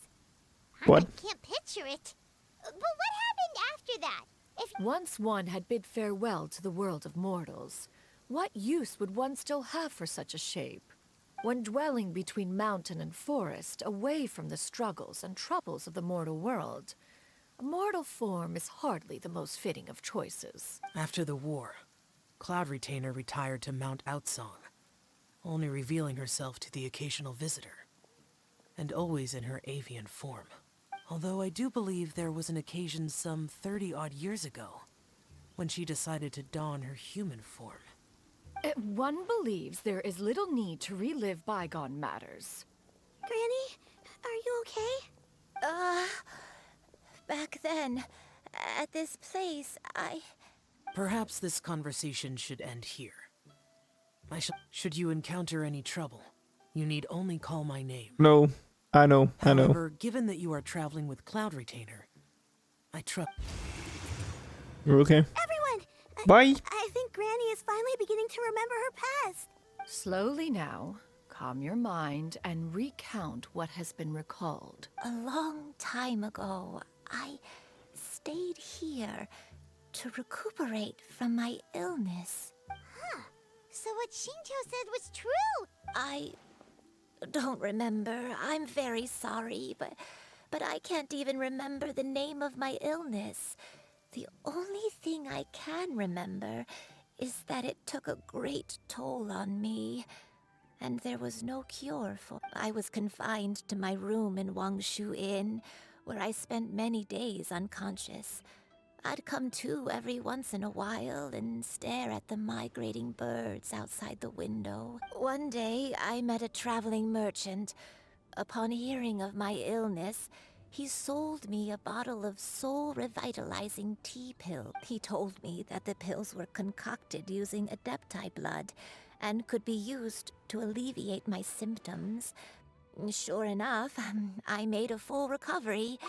What? I can't picture it. But what happened after that? Once one had bid farewell to the world of mortals, what use would one still have for such a shape? When dwelling between mountain and forest, away from the struggles and troubles of the mortal world, a mortal form is hardly the most fitting of choices. After the war, Cloud Retainer retired to Mount Outsong, only revealing herself to the occasional visitor, and always in her avian form. Although I do believe there was an occasion some 30-odd years ago, when she decided to don her human form. One believes there is little need to relive bygone matters. Granny, are you okay? Back then, at this place, Perhaps this conversation should end here. Should you encounter any trouble, you need only call my name. No, I know. However, given that you are traveling with Cloud Retainer, I trust. You're okay. Everyone! Bye! I think Granny is finally beginning to remember her past. Slowly now, calm your mind and recount what has been recalled. a long time ago, I stayed here to recuperate from my illness. Huh. So what Shinjo said was true. I don't remember. I'm very sorry, but I can't even remember the name of my illness. The only thing I can remember is that it took a great toll on me, and there was no cure for. I was confined to my room in Wangshu Inn, where I spent many days unconscious. I'd come to every once in a while and stare at the migrating birds outside the window. One day, I met a traveling merchant. Upon hearing of my illness, he sold me a bottle of soul-revitalizing tea pill. He told me that the pills were concocted using Adepti blood and could be used to alleviate my symptoms. Sure enough, I made a full recovery.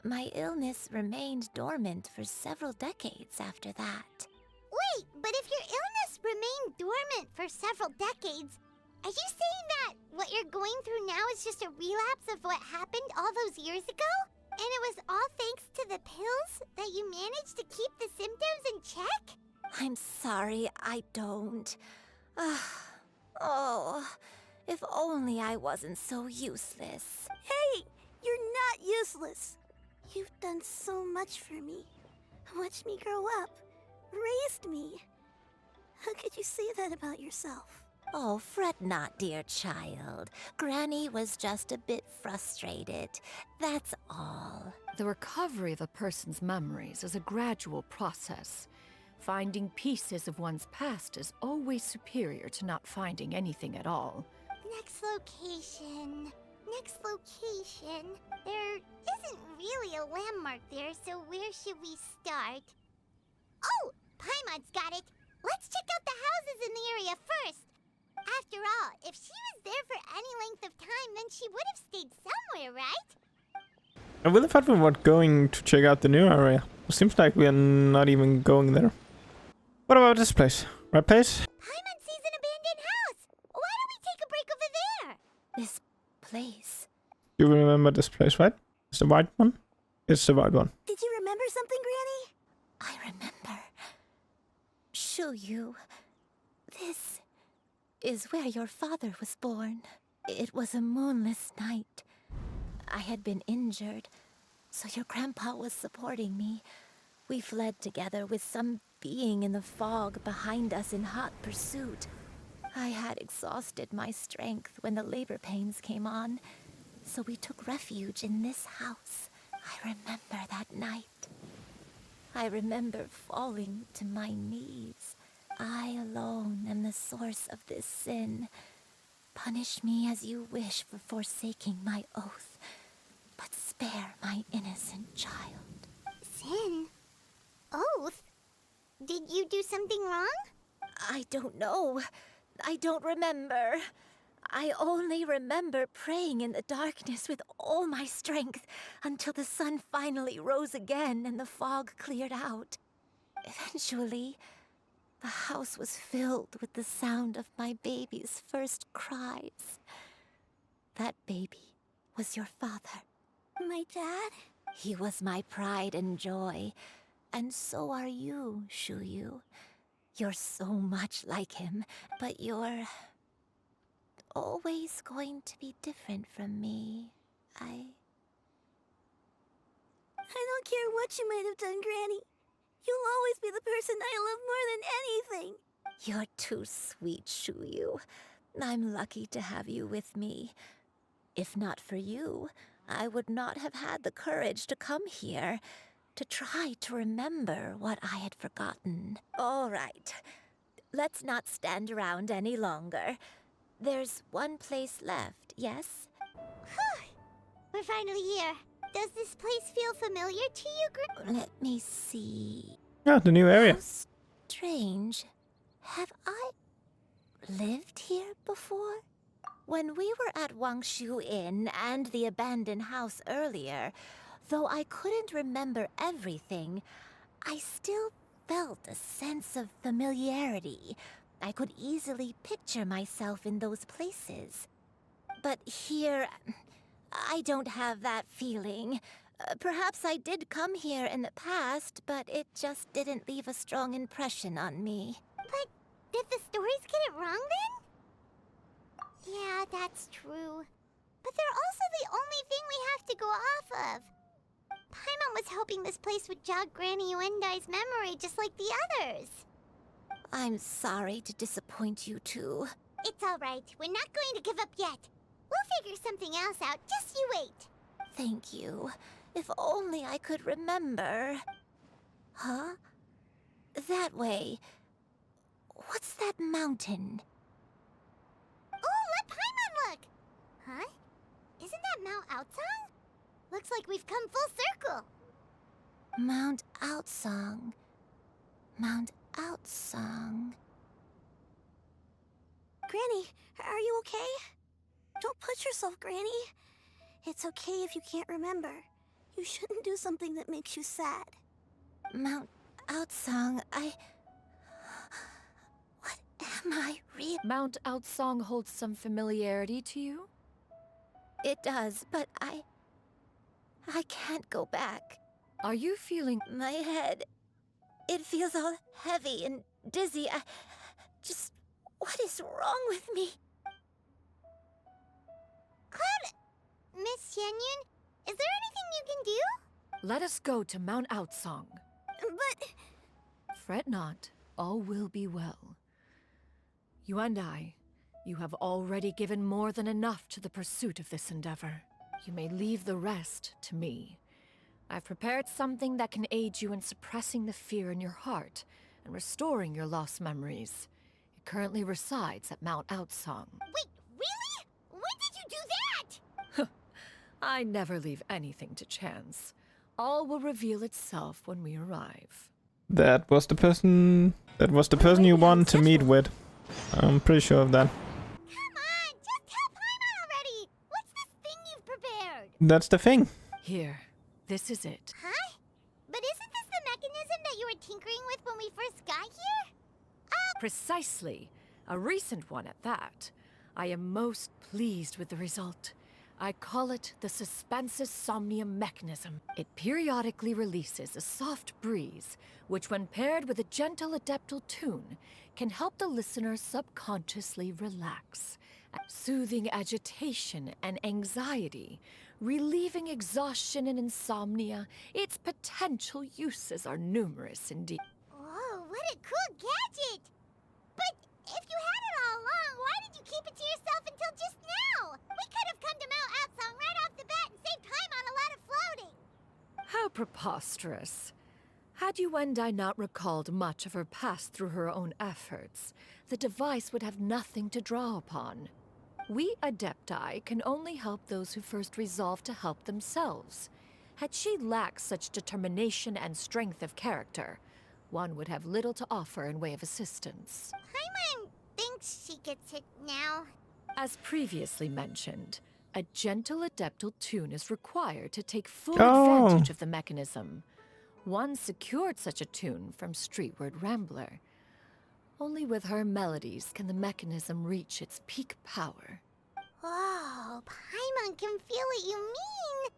My illness remained dormant for several decades after that. Wait, but if your illness remained dormant for several decades, are you saying that what you're going through now is just a relapse of what happened all those years ago? And it was all thanks to the pills that you managed to keep the symptoms in check? I'm sorry, I don't. Oh, if only I wasn't so useless. Hey, you're not useless. You've done so much for me. Watched me grow up. Raised me. How could you say that about yourself? Oh, fret not, dear child. Granny was just a bit frustrated. That's all. The recovery of a person's memories is a gradual process. Finding pieces of one's past is always superior to not finding anything at all. Next location. Next location. There isn't really a landmark there, so where should we start? Oh! Paimon's got it! Let's check out the houses in the area first! After all, if she was there for any length of time, then she would have stayed somewhere, right? I really thought we were going to check out the new area. It seems like we are not even going there. What about this place? Right place? Paimon sees an abandoned house! Why don't we take a break over there? This place. You remember this place, right? It's the white one? It's the white one. Did you remember something, Granny? I remember. Shuyu. This is where your father was born. It was a moonless night. I had been injured, so your grandpa was supporting me. We fled together with some being in the fog behind us in hot pursuit. I had exhausted my strength when the labor pains came on, so we took refuge in this house. I remember that night. I remember falling to my knees. I alone am the source of this sin. Punish me as you wish for forsaking my oath, but spare my innocent child. Sin? Oath? Did you do something wrong? I don't know. I don't remember. I only remember praying in the darkness with all my strength until the sun finally rose again and the fog cleared out. Eventually, the house was filled with the sound of my baby's first cries. That baby was your father. My dad? He was my pride and joy, and so are you, Shuyu. You're so much like him, but you're always going to be different from me. I don't care what you might have done, Granny. You'll always be the person I love more than anything. You're too sweet, Shuyu. I'm lucky to have you with me. If not for you, I would not have had the courage to come here, to try to remember what I had forgotten. All right, let's not stand around any longer. There's one place left, yes? We're finally here. Does this place feel familiar to you, Let me see. Yeah, the new area. How strange. Have I lived here before? When we were at Wangshu Inn and the abandoned house earlier, though I couldn't remember everything, I still felt a sense of familiarity. I could easily picture myself in those places. But here, I don't have that feeling. Perhaps I did come here in the past, but it just didn't leave a strong impression on me. But did the stories get it wrong then? Yeah, that's true. But they're also the only thing we have to go off of. Paimon was hoping this place would jog Granny Yuendai's memory just like the others. I'm sorry to disappoint you two. It's all right. We're not going to give up yet. We'll figure something else out. Just you wait. Thank you. If only I could remember. Huh? That way. What's that mountain? Oh, let Paimon look! Huh? Isn't that Mount Outsong? Looks like we've come full circle. Mount Outsong. Mount Outsong. Granny, are you okay? Don't push yourself, Granny. It's okay if you can't remember. You shouldn't do something that makes you sad. Mount Outsong, What am I really? Mount Outsong holds some familiarity to you? It does, but I can't go back. Are you feeling... My head, it feels all heavy and dizzy. What is wrong with me? Miss Xinyan, is there anything you can do? Let us go to Mount Outsong. But... Fret not, all will be well. You and I, You have already given more than enough to the pursuit of this endeavor. You may leave the rest to me. I've prepared something that can aid you in suppressing the fear in your heart and restoring your lost memories. It currently resides at Mount Outsong. Wait, really? When did you do that? I never leave anything to chance. All will reveal itself when we arrive. That was the person. That was the person you want to meet with. I'm pretty sure of that. Come on, just tell Paimon already. What's this thing you've prepared? That's the thing. Here, this is it. Huh? But isn't this the mechanism that you were tinkering with when we first got here? Precisely. A recent one at that. I am most pleased with the result. I call it the Suspensus Somnium mechanism. It periodically releases a soft breeze, which when paired with a gentle adeptal tune, can help the listener subconsciously relax, soothing agitation and anxiety, relieving exhaustion and insomnia. Its potential uses are numerous indeed. Whoa, what a cool gadget! But if you had it all along, why did you keep it to yourself until just now? We could have come to Mount Outsong right off the bat and saved time on a lot of floating. How preposterous. Had Yuendai not recalled much of her past through her own efforts, the device would have nothing to draw upon. We Adepti can only help those who first resolve to help themselves. Had she lacked such determination and strength of character, one would have little to offer in way of assistance. Paimon thinks she gets it now. As previously mentioned, a gentle adeptal tune is required to take full Oh. advantage of the mechanism. One secured such a tune from Streetward Rambler. Only with her melodies can the mechanism reach its peak power. Whoa, Paimon can feel what you mean.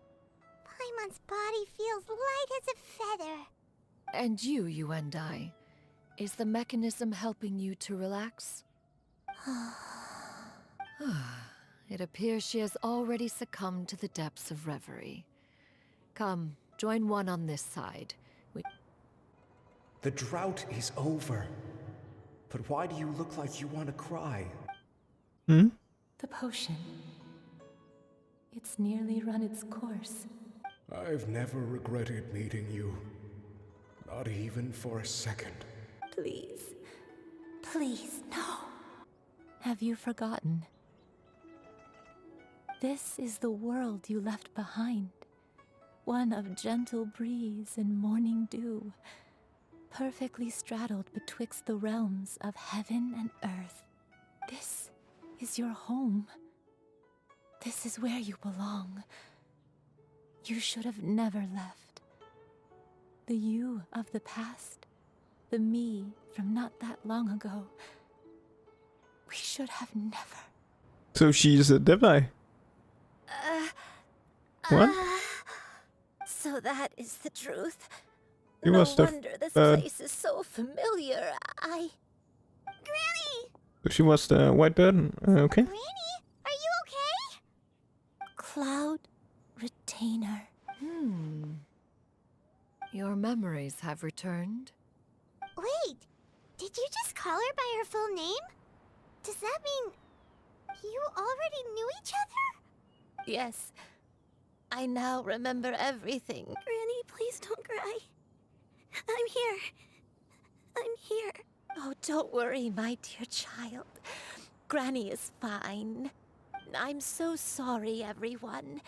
Paimon's body feels light as a feather. And you and I, is the mechanism helping you to relax? It appears she has already succumbed to the depths of reverie. Come, join one on this side. The drought is over. But why do you look like you want to cry? Hmm? The potion. It's nearly run its course. I've never regretted meeting you. Not even for a second. Please. Please, no. Have you forgotten? This is the world you left behind. One of gentle breeze and morning dew, perfectly straddled betwixt the realms of heaven and earth. This is your home. This is where you belong. You should have never left. The you of the past, the me from not that long ago. We should have never. So she's a Devi. What? So that is the truth. You No must have, wonder this place is so familiar. Granny! So she was the white bird. Okay. Granny, are you okay? Cloud Retainer. Your memories have returned. Wait, did you just call her by her full name? Does that mean you already knew each other? Yes. I now remember everything. Granny, please don't cry. I'm here. I'm here. Oh, don't worry, my dear child. Granny is fine. I'm so sorry, everyone.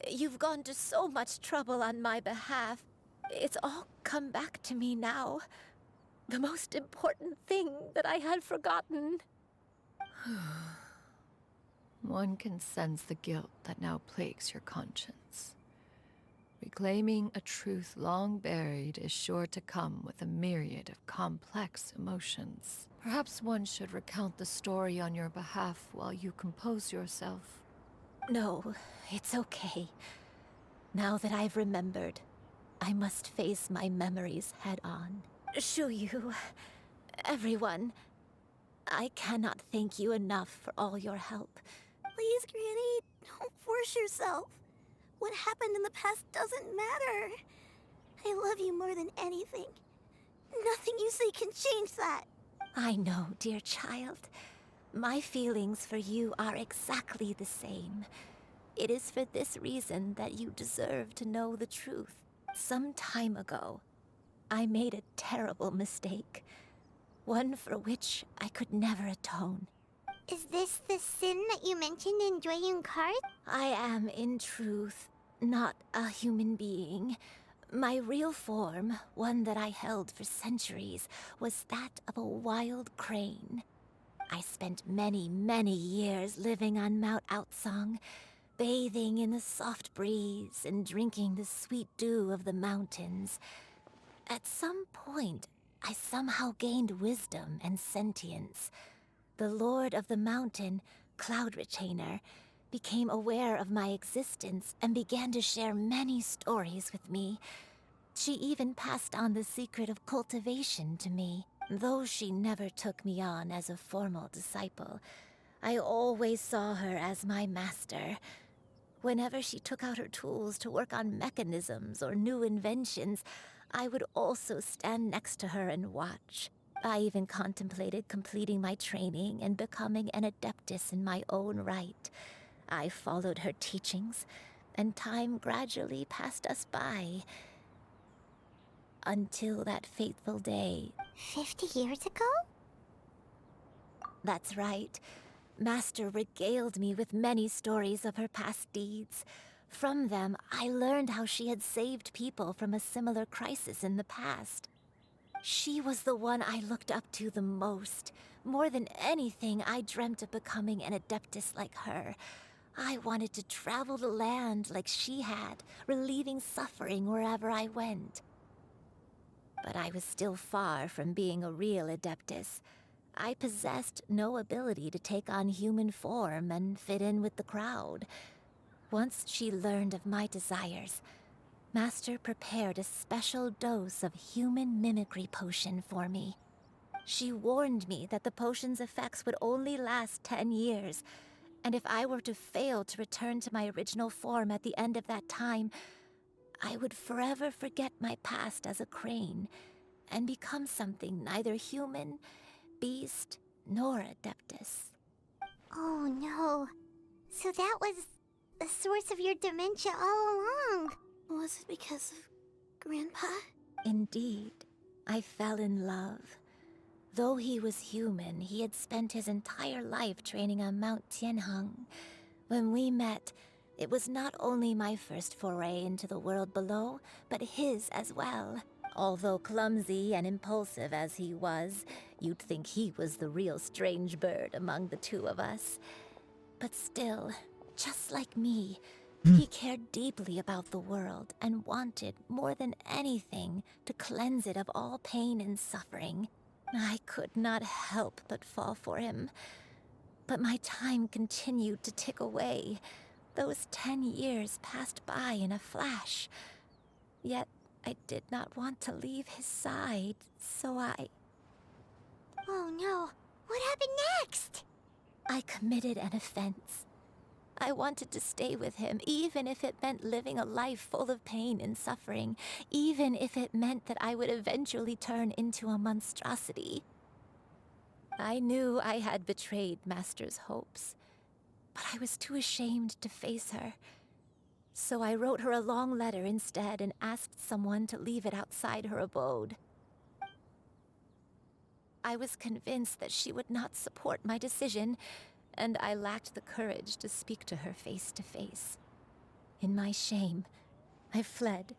You've gone to so much trouble on my behalf. It's all come back to me now. The most important thing that I had forgotten. One can sense the guilt that now plagues your conscience. Reclaiming a truth long buried is sure to come with a myriad of complex emotions. Perhaps one should recount the story on your behalf while you compose yourself. No, it's okay. Now that I've remembered, I must face my memories head on. Shuyu, everyone, I cannot thank you enough for all your help. Please, Granny, don't force yourself. What happened in the past doesn't matter. I love you more than anything. Nothing you say can change that. I know, dear child. My feelings for you are exactly the same. It is for this reason that you deserve to know the truth. Some time ago, I made a terrible mistake. One for which I could never atone. Is this the sin that you mentioned in Jueyun Card? I am, in truth, not a human being. My real form, one that I held for centuries, was that of a wild crane. I spent many, many years living on Mount Outsong, bathing in the soft breeze and drinking the sweet dew of the mountains. At some point, I somehow gained wisdom and sentience. The Lord of the Mountain, Cloud Retainer, became aware of my existence and began to share many stories with me. She even passed on the secret of cultivation to me. Though she never took me on as a formal disciple, I always saw her as my master. Whenever she took out her tools to work on mechanisms or new inventions, I would also stand next to her and watch. I even contemplated completing my training and becoming an adeptus in my own right. I followed her teachings, and time gradually passed us by. Until that fateful day. 50 years ago? That's right. Master regaled me with many stories of her past deeds. From them, I learned how she had saved people from a similar crisis in the past. She was the one I looked up to the most. More than anything, I dreamt of becoming an adeptus like her. I wanted to travel the land like she had, relieving suffering wherever I went. But I was still far from being a real adeptus. I possessed no ability to take on human form and fit in with the crowd. Once she learned of my desires, Master prepared a special dose of human mimicry potion for me. She warned me that the potion's effects would only last 10 years, and if I were to fail to return to my original form at the end of that time, I would forever forget my past as a crane and become something neither human, beast, nor adeptus. Oh no. So that was the source of your dementia all along. Was it because of Grandpa? Indeed, I fell in love. Though he was human, he had spent his entire life training on Mount Tianheng. When we met, it was not only my first foray into the world below, but his as well. Although clumsy and impulsive as he was, you'd think he was the real strange bird among the two of us. But still, just like me, he cared deeply about the world and wanted, more than anything, to cleanse it of all pain and suffering. I could not help but fall for him. But my time continued to tick away. Those 10 years passed by in a flash. Yet I did not want to leave his side, so I... Oh no, what happened next? I committed an offense. I wanted to stay with him, even if it meant living a life full of pain and suffering, even if it meant that I would eventually turn into a monstrosity. I knew I had betrayed Master's hopes, but I was too ashamed to face her. So I wrote her a long letter instead and asked someone to leave it outside her abode. I was convinced that she would not support my decision, and I lacked the courage to speak to her face to face. In my shame, I fled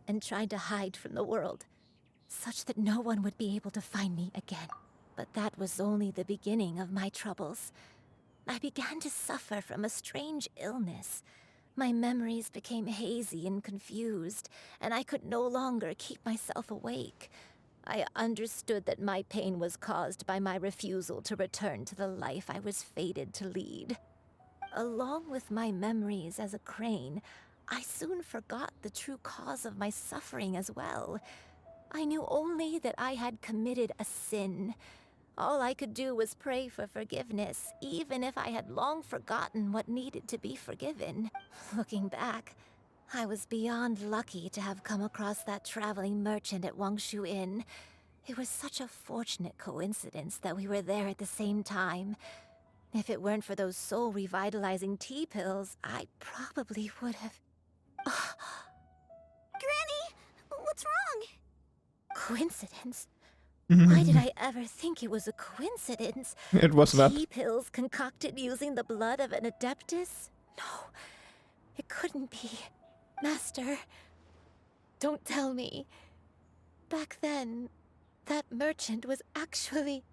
and tried to hide from the world, such that no one would be able to find me again. But that was only the beginning of my troubles. I began to suffer from a strange illness. My memories became hazy and confused, and I could no longer keep myself awake. I understood that my pain was caused by my refusal to return to the life I was fated to lead. Along with my memories as a crane, I soon forgot the true cause of my suffering as well. I knew only that I had committed a sin. All I could do was pray for forgiveness, even if I had long forgotten what needed to be forgiven. Looking back, I was beyond lucky to have come across that traveling merchant at Wangshu Inn. It was such a fortunate coincidence that we were there at the same time. If it weren't for those soul-revitalizing tea pills, I probably would have... Granny, what's wrong? Coincidence? Why did I ever think it was a coincidence? It was that. Tea pills concocted using the blood of an adeptus? No, it couldn't be. Master, don't tell me. Back then, that merchant was actually...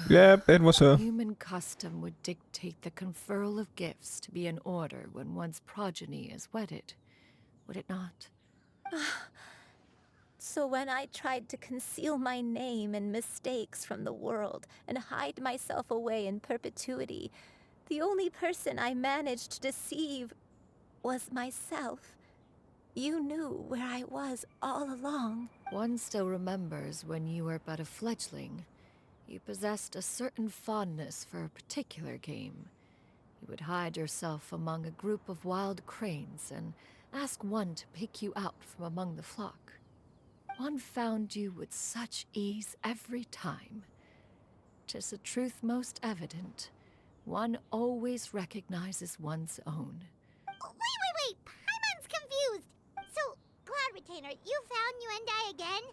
Yep, it was her. Human custom would dictate the conferral of gifts to be in order when one's progeny is wedded, would it not? So when I tried to conceal my name and mistakes from the world and hide myself away in perpetuity, the only person I managed to deceive was myself. You knew where I was all along. One still remembers when you were but a fledgling. You possessed a certain fondness for a particular game. You would hide yourself among a group of wild cranes and ask one to pick you out from among the flock. One found you with such ease every time. 'Tis a truth most evident. One always recognizes one's own. Wait! Paimon's confused! So, Cloud Retainer, you found Yuendai again?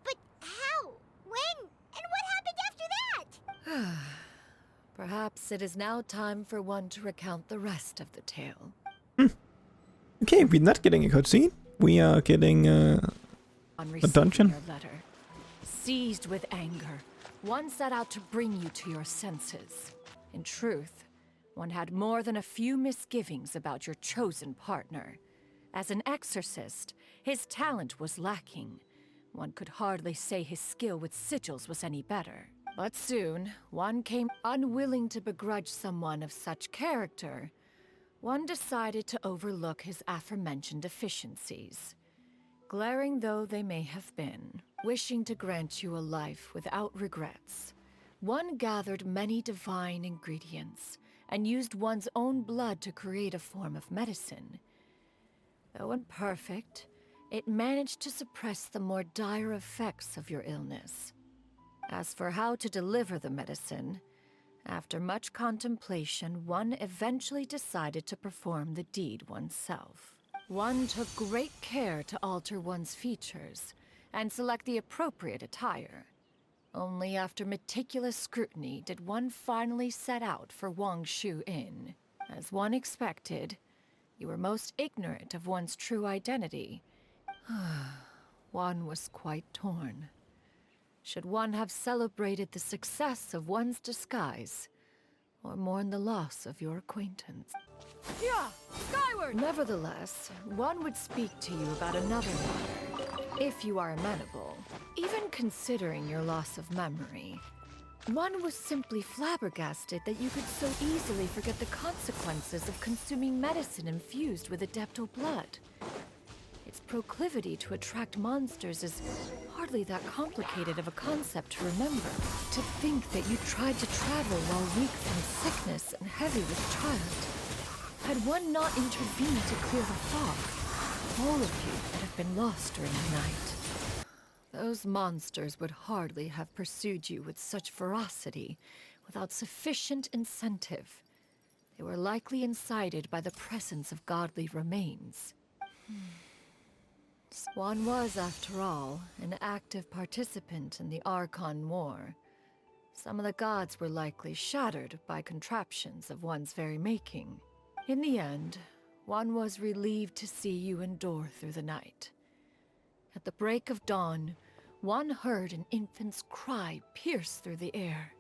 But how? When? And what happened after that? Perhaps it is now time for one to recount the rest of the tale. Okay, we're not getting a cutscene. We are getting a dungeon. Your letter, seized with anger, one set out to bring you to your senses. In truth, one had more than a few misgivings about your chosen partner. As an exorcist, his talent was lacking. One could hardly say his skill with sigils was any better. But soon, one came unwilling to begrudge someone of such character. One decided to overlook his aforementioned deficiencies. Glaring though they may have been, wishing to grant you a life without regrets, one gathered many divine ingredients and used one's own blood to create a form of medicine. Though imperfect, it managed to suppress the more dire effects of your illness. As for how to deliver the medicine, after much contemplation, one eventually decided to perform the deed oneself. One took great care to alter one's features and select the appropriate attire. Only after meticulous scrutiny did one finally set out for Wangshu Inn. As one expected, you were most ignorant of one's true identity. One was quite torn. Should one have celebrated the success of one's disguise, or mourn the loss of your acquaintance? Yeah, skyward! Nevertheless, one would speak to you about another matter, if you are amenable. Even considering your loss of memory, one was simply flabbergasted that you could so easily forget the consequences of consuming medicine infused with adeptal blood. Its proclivity to attract monsters is hardly that complicated of a concept to remember. To think that you tried to travel while weak from sickness and heavy with child. Had one not intervened to clear the fog, all of you would have been lost during the night. Those monsters would hardly have pursued you with such ferocity without sufficient incentive. They were likely incited by the presence of godly remains. One was, after all, an active participant in the Archon War. Some of the gods were likely shattered by contraptions of one's very making. In the end, one was relieved to see you endure through the night. At the break of dawn, one heard an infant's cry pierce through the air,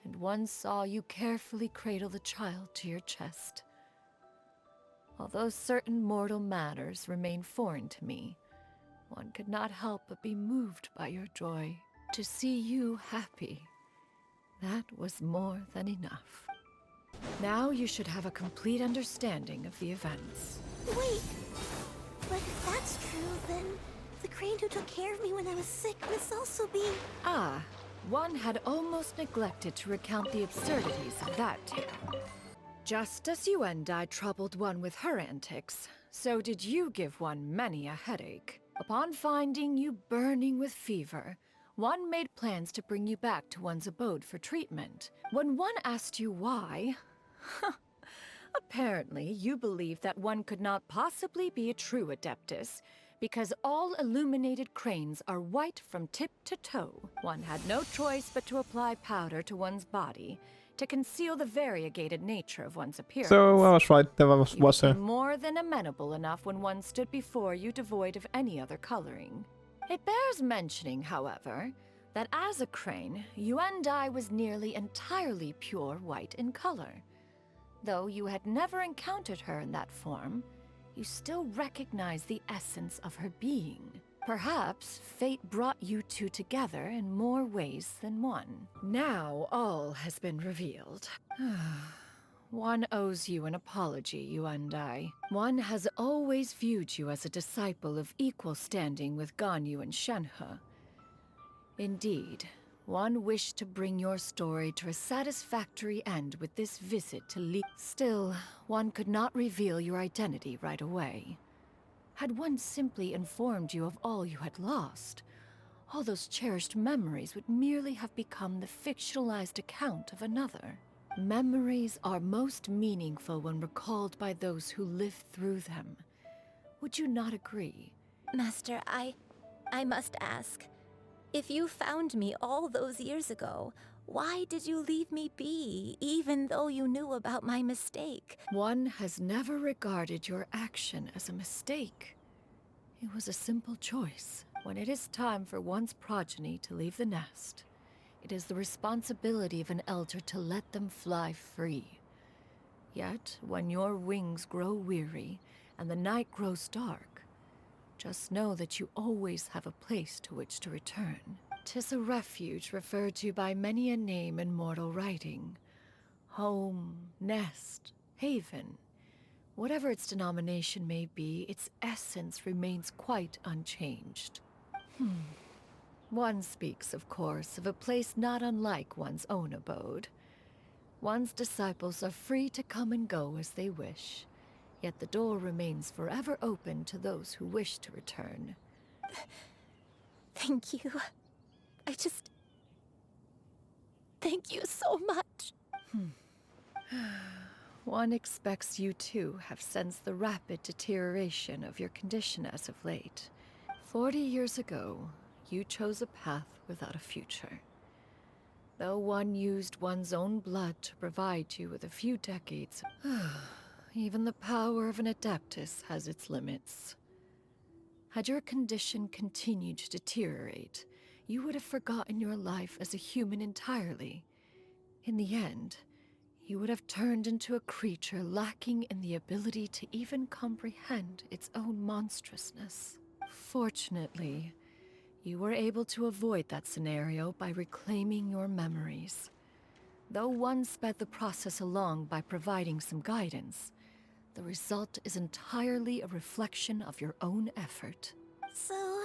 and one saw you carefully cradle the child to your chest. Although certain mortal matters remain foreign to me, one could not help but be moved by your joy. To see you happy, that was more than enough. Now you should have a complete understanding of the events. Wait, but if that's true, then the crane who took care of me when I was sick must also be... Ah, one had almost neglected to recount the absurdities of that tale. Just as Yuendai troubled one with her antics, so did you give one many a headache. Upon finding you burning with fever, one made plans to bring you back to one's abode for treatment. When one asked you why, apparently you believed that one could not possibly be a true Adeptus, because all illuminated cranes are white from tip to toe. One had no choice but to apply powder to one's body to conceal the variegated nature of one's appearance. So I was right, there was You a... became more than amenable enough when one stood before you devoid of any other coloring. It bears mentioning, however, that as a crane, Yuandai was nearly entirely pure white in color. Though you had never encountered her in that form, you still recognize the essence of her being. Perhaps fate brought you two together in more ways than one. Now all has been revealed. One owes you an apology, Yuandai. One has always viewed you as a disciple of equal standing with Ganyu and Shenhe. Indeed, one wished to bring your story to a satisfactory end with this visit to Li. Still, one could not reveal your identity right away. Had one simply informed you of all you had lost, all those cherished memories would merely have become the fictionalized account of another. Memories are most meaningful when recalled by those who lived through them. Would you not agree? Master, I must ask. If you found me all those years ago, why did you leave me be, even though you knew about my mistake? One has never regarded your action as a mistake. It was a simple choice. When it is time for one's progeny to leave the nest, it is the responsibility of an elder to let them fly free. Yet, when your wings grow weary and the night grows dark, just know that you always have a place to which to return. 'Tis a refuge referred to by many a name in mortal writing. Home, nest, haven. Whatever its denomination may be, its essence remains quite unchanged. One speaks, of course, of a place not unlike one's own abode. One's disciples are free to come and go as they wish, yet the door remains forever open to those who wish to return. Thank you. Thank you so much. One expects you too have sensed the rapid deterioration of your condition as of late. 40 years ago, you chose a path without a future. Though one used one's own blood to provide you with a few decades, even the power of an Adeptus has its limits. Had your condition continued to deteriorate, you would have forgotten your life as a human entirely. In the end, you would have turned into a creature lacking in the ability to even comprehend its own monstrousness. Fortunately, you were able to avoid that scenario by reclaiming your memories. Though one sped the process along by providing some guidance, the result is entirely a reflection of your own effort. So,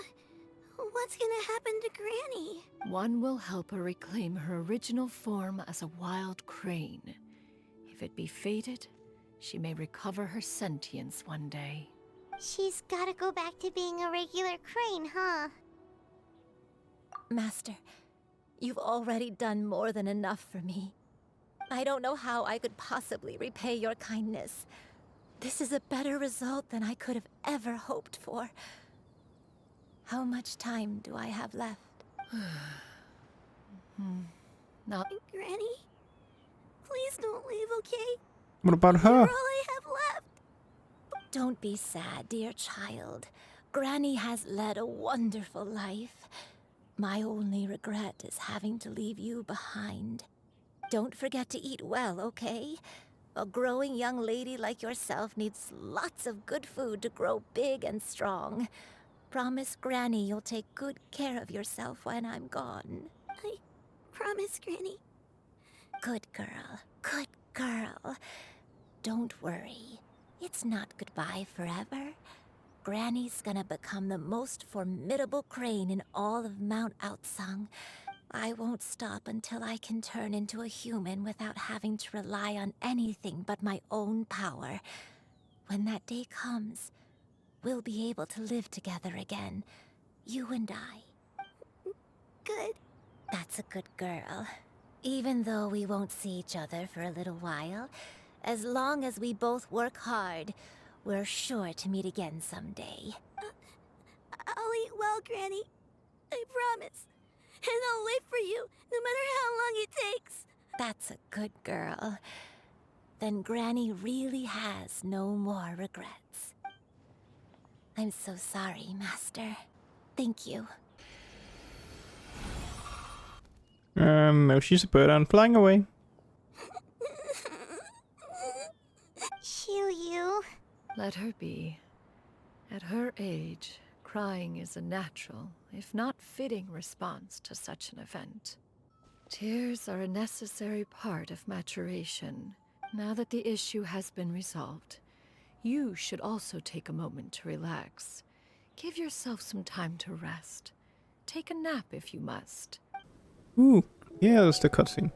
what's gonna happen to Granny? One will help her reclaim her original form as a wild crane. If it be fated, she may recover her sentience one day. She's gotta go back to being a regular crane, huh? Master, you've already done more than enough for me. I don't know how I could possibly repay your kindness. This is a better result than I could have ever hoped for. How much time do I have left? Not. Granny? Please don't leave, okay? What about her? You're all I have left. Don't be sad, dear child. Granny has led a wonderful life. My only regret is having to leave you behind. Don't forget to eat well, okay? A growing young lady like yourself needs lots of good food to grow big and strong. Promise Granny you'll take good care of yourself when I'm gone. I promise, Granny. Good girl. Good girl. Don't worry. It's not goodbye forever. Granny's gonna become the most formidable crane in all of Mount Outsung. I won't stop until I can turn into a human without having to rely on anything but my own power. When that day comes, we'll be able to live together again, you and I. good. That's a good girl. Even though we won't see each other for a little while, as long as we both work hard, we're sure to meet again someday. I'll eat well, Granny. I promise. And I'll wait for you, no matter how long it takes. That's a good girl. Then Granny really has no more regrets. I'm so sorry, Master. Thank you. No, she's a bird and flying away. Shiryu. Let her be. At her age, crying is a natural, if not fitting, response to such an event. Tears are a necessary part of maturation. Now that the issue has been resolved, you should also take a moment to relax. Give yourself some time to rest. Take a nap if you must. Ooh, yeah, that's the cutscene.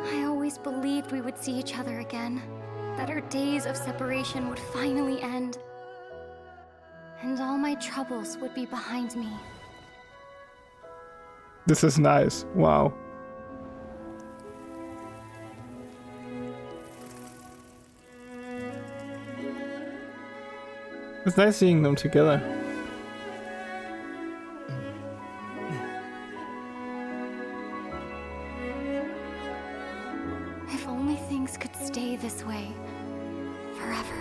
I always believed we would see each other again, that our days of separation would finally end, and all my troubles would be behind me. This is nice. Wow. It's nice seeing them together. If only things could stay this way forever.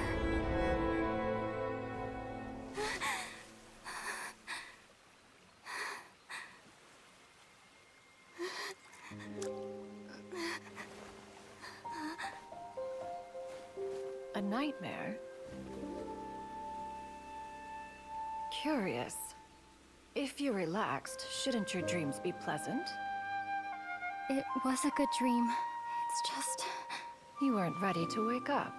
A nightmare? Curious. If you're relaxed, shouldn't your dreams be pleasant? It was a good dream. It's just... You weren't ready to wake up.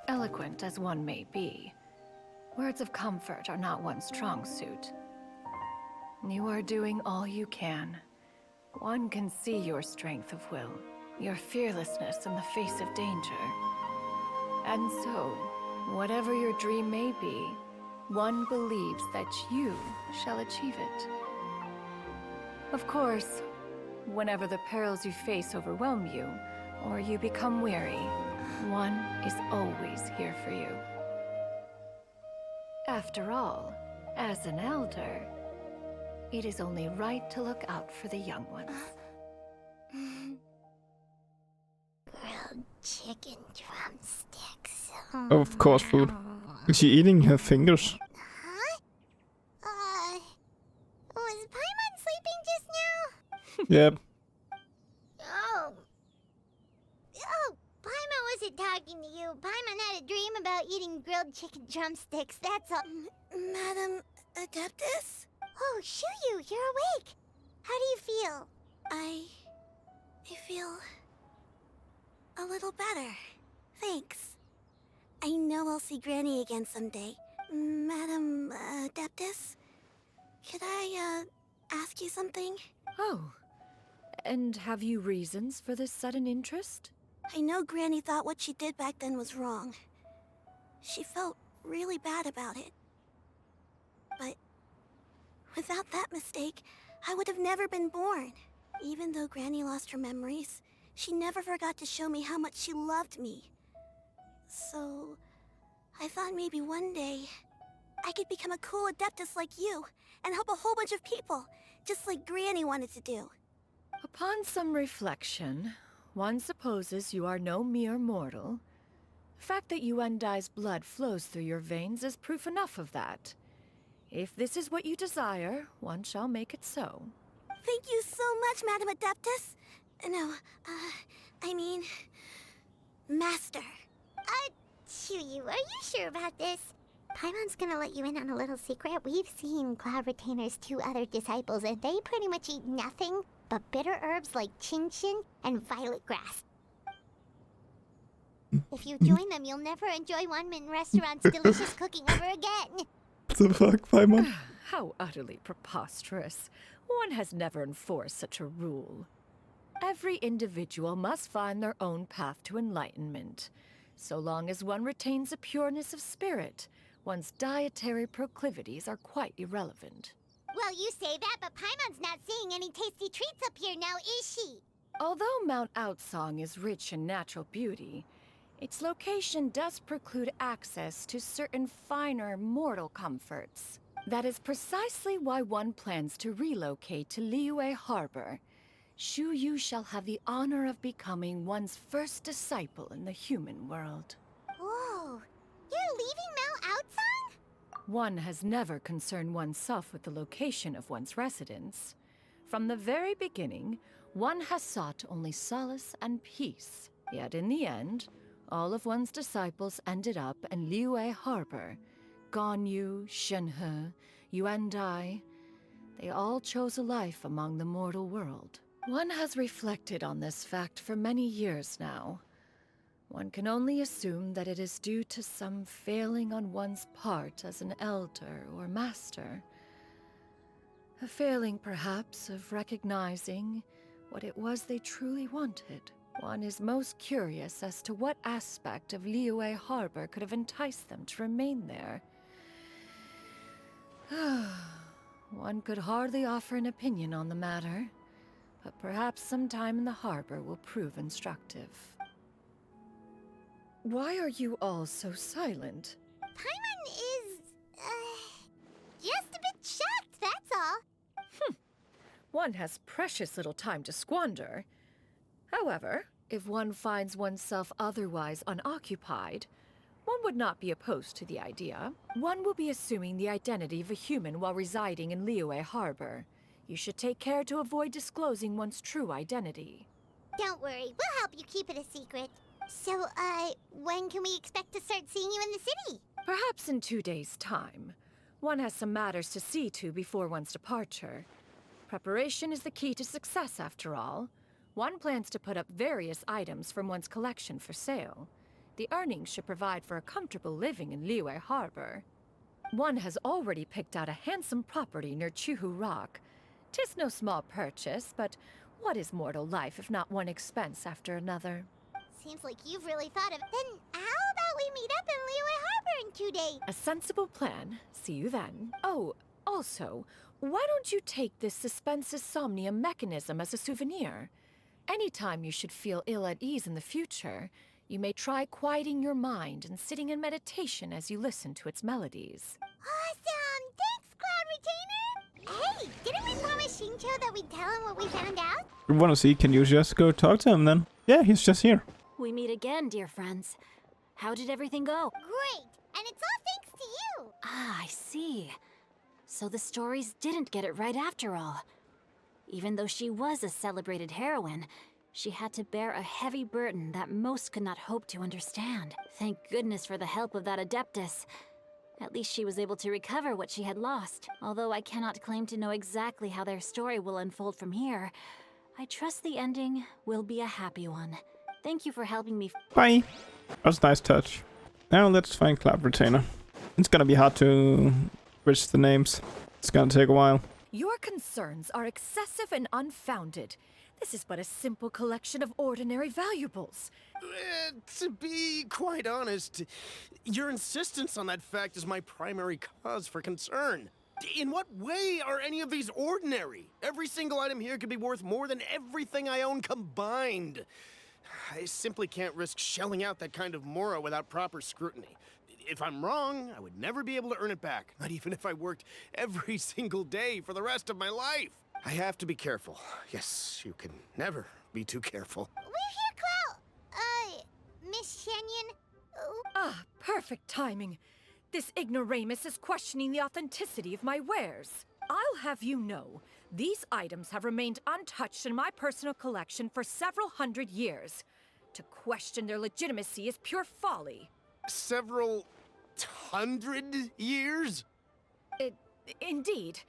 Eloquent as one may be, words of comfort are not one's strong suit. You are doing all you can. One can see your strength of will, your fearlessness in the face of danger. And so, whatever your dream may be, one believes that you shall achieve it. Of course, whenever the perils you face overwhelm you, or you become weary, one is always here for you. After all, as an elder, it is only right to look out for the young ones. Grilled chicken drumsticks. Of course, food. Is she eating her fingers? Was Paimon sleeping just now? Yep. Oh, Paimon wasn't talking to you. Paimon had a dream about eating grilled chicken drumsticks, that's all. Madam Adeptus? Oh, Shiryu, you're awake. How do you feel? I feel a little better. Thanks. I know I'll see Granny again someday. Madam Adeptus? Could I, ask you something? Oh. And have you reasons for this sudden interest? I know Granny thought what she did back then was wrong. She felt really bad about it. But without that mistake, I would have never been born. Even though Granny lost her memories, she never forgot to show me how much she loved me. So, I thought maybe one day I could become a cool Adeptus like you and help a whole bunch of people, just like Granny wanted to do. Upon some reflection, one supposes you are no mere mortal. The fact that Yuendai's blood flows through your veins is proof enough of that. If this is what you desire, one shall make it so. Thank you so much, Madam Adeptus. No, I mean, Master. Chuyu, are you sure about this? Paimon's gonna let you in on a little secret. We've seen Cloud Retainer's 2 other disciples, and they pretty much eat nothing but bitter herbs like chin-chin and violet grass. If you join them, you'll never enjoy Wanmin Restaurant's delicious cooking ever again. What the fuck, Paimon? How utterly preposterous. One has never enforced such a rule. Every individual must find their own path to enlightenment. So long as one retains a pureness of spirit, one's dietary proclivities are quite irrelevant. Well, you say that, but Paimon's not seeing any tasty treats up here now, is she? Although Mount Outsong is rich in natural beauty, its location does preclude access to certain finer mortal comforts. That is precisely why one plans to relocate to Liyue Harbor. Shu Yu shall have the honor of becoming one's first disciple in the human world. Whoa, you're leaving Mount Outsong? One has never concerned oneself with the location of one's residence. From the very beginning, one has sought only solace and peace. Yet in the end, all of one's disciples ended up in Liyue Harbor. Ganyu, Shenhe, Yuendai, they all chose a life among the mortal world. One has reflected on this fact for many years now. One can only assume that it is due to some failing on one's part as an elder or master. A failing, perhaps, of recognizing what it was they truly wanted. One is most curious as to what aspect of Liyue Harbor could have enticed them to remain there. One could hardly offer an opinion on the matter, but perhaps some time in the harbor will prove instructive. Why are you all so silent? Paimon is, just a bit shocked, that's all. One has precious little time to squander. However, if one finds oneself otherwise unoccupied, one would not be opposed to the idea. One will be assuming the identity of a human while residing in Liyue Harbor. You should take care to avoid disclosing one's true identity. Don't worry, we'll help you keep it a secret. So, when can we expect to start seeing you in the city? Perhaps in 2 days' time. One has some matters to see to before one's departure. Preparation is the key to success, after all. One plans to put up various items from one's collection for sale. The earnings should provide for a comfortable living in Liyue Harbor. One has already picked out a handsome property near Chuhu Rock. 'Tis no small purchase, but what is mortal life if not one expense after another? Seems like you've really thought of... Then how about we meet up in Liyue Harbor in 2 days? A sensible plan. See you then. Oh, also, why don't you take this suspensus somnium mechanism as a souvenir? Anytime you should feel ill at ease in the future, you may try quieting your mind and sitting in meditation as you listen to its melodies. Awesome! Thanks, Cloud Retainer! Hey, didn't we promise Shincho that we'd tell him what we found out? You want to see? Can you just go talk to him then? Yeah, he's just here. We meet again, dear friends. How did everything go? Great! And it's all thanks to you! Ah, I see. So the stories didn't get it right after all. Even though she was a celebrated heroine, she had to bear a heavy burden that most could not hope to understand. Thank goodness for the help of that Adeptus. At least she was able to recover what she had lost. Although I cannot claim to know exactly how their story will unfold from here, I trust the ending will be a happy one. Thank you for helping me. Bye. That was a nice touch. Now let's find Cloud Retainer. It's gonna be hard to bridge the names. It's gonna take a while. Your concerns are excessive and unfounded. This is but a simple collection of ordinary valuables. To be quite honest, your insistence on that fact is my primary cause for concern. In what way are any of these ordinary? Every single item here could be worth more than everything I own combined. I simply can't risk shelling out that kind of mora without proper scrutiny. If I'm wrong, I would never be able to earn it back, not even if I worked every single day for the rest of my life. I have to be careful. Yes, you can never be too careful. We're here, Miss Xinyan. Ah, perfect timing. This ignoramus is questioning the authenticity of my wares. I'll have you know, these items have remained untouched in my personal collection for several hundred years. To question their legitimacy is pure folly. Several hundred years? Indeed.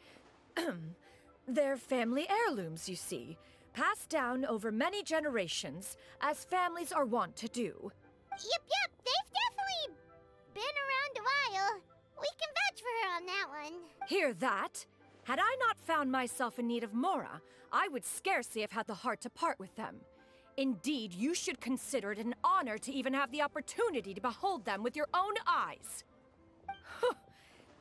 They're family heirlooms, you see, passed down over many generations, as families are wont to do. Yep, they've definitely been around a while. We can vouch for her on that one. Hear that? Had I not found myself in need of mora, I would scarcely have had the heart to part with them. Indeed, you should consider it an honor to even have the opportunity to behold them with your own eyes.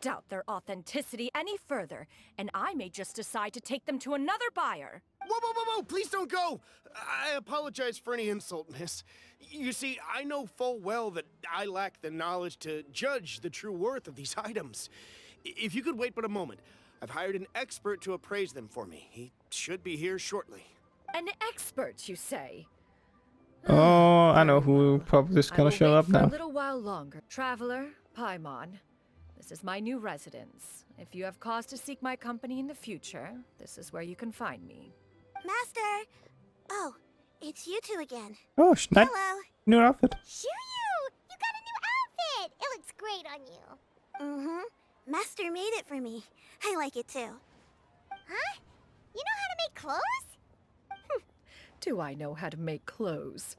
Doubt their authenticity any further, and I may just decide to take them to another buyer. Whoa, please don't go! I apologize for any insult, miss. You see, I know full well that I lack the knowledge to judge the true worth of these items. If you could wait but a moment, I've hired an expert to appraise them for me. He should be here shortly. An expert, you say? Oh, I know who probably is gonna show up for a now. little while longer. Traveler, Paimon. This is my new residence. If you have cause to seek my company in the future, this is where you can find me. Master! Oh, it's you two again. Oh, Hello. new outfit. Shoo-you! You got a new outfit! It looks great on you. Mm-hmm. Master made it for me. I like it too. Huh? You know how to make clothes? Do I know how to make clothes?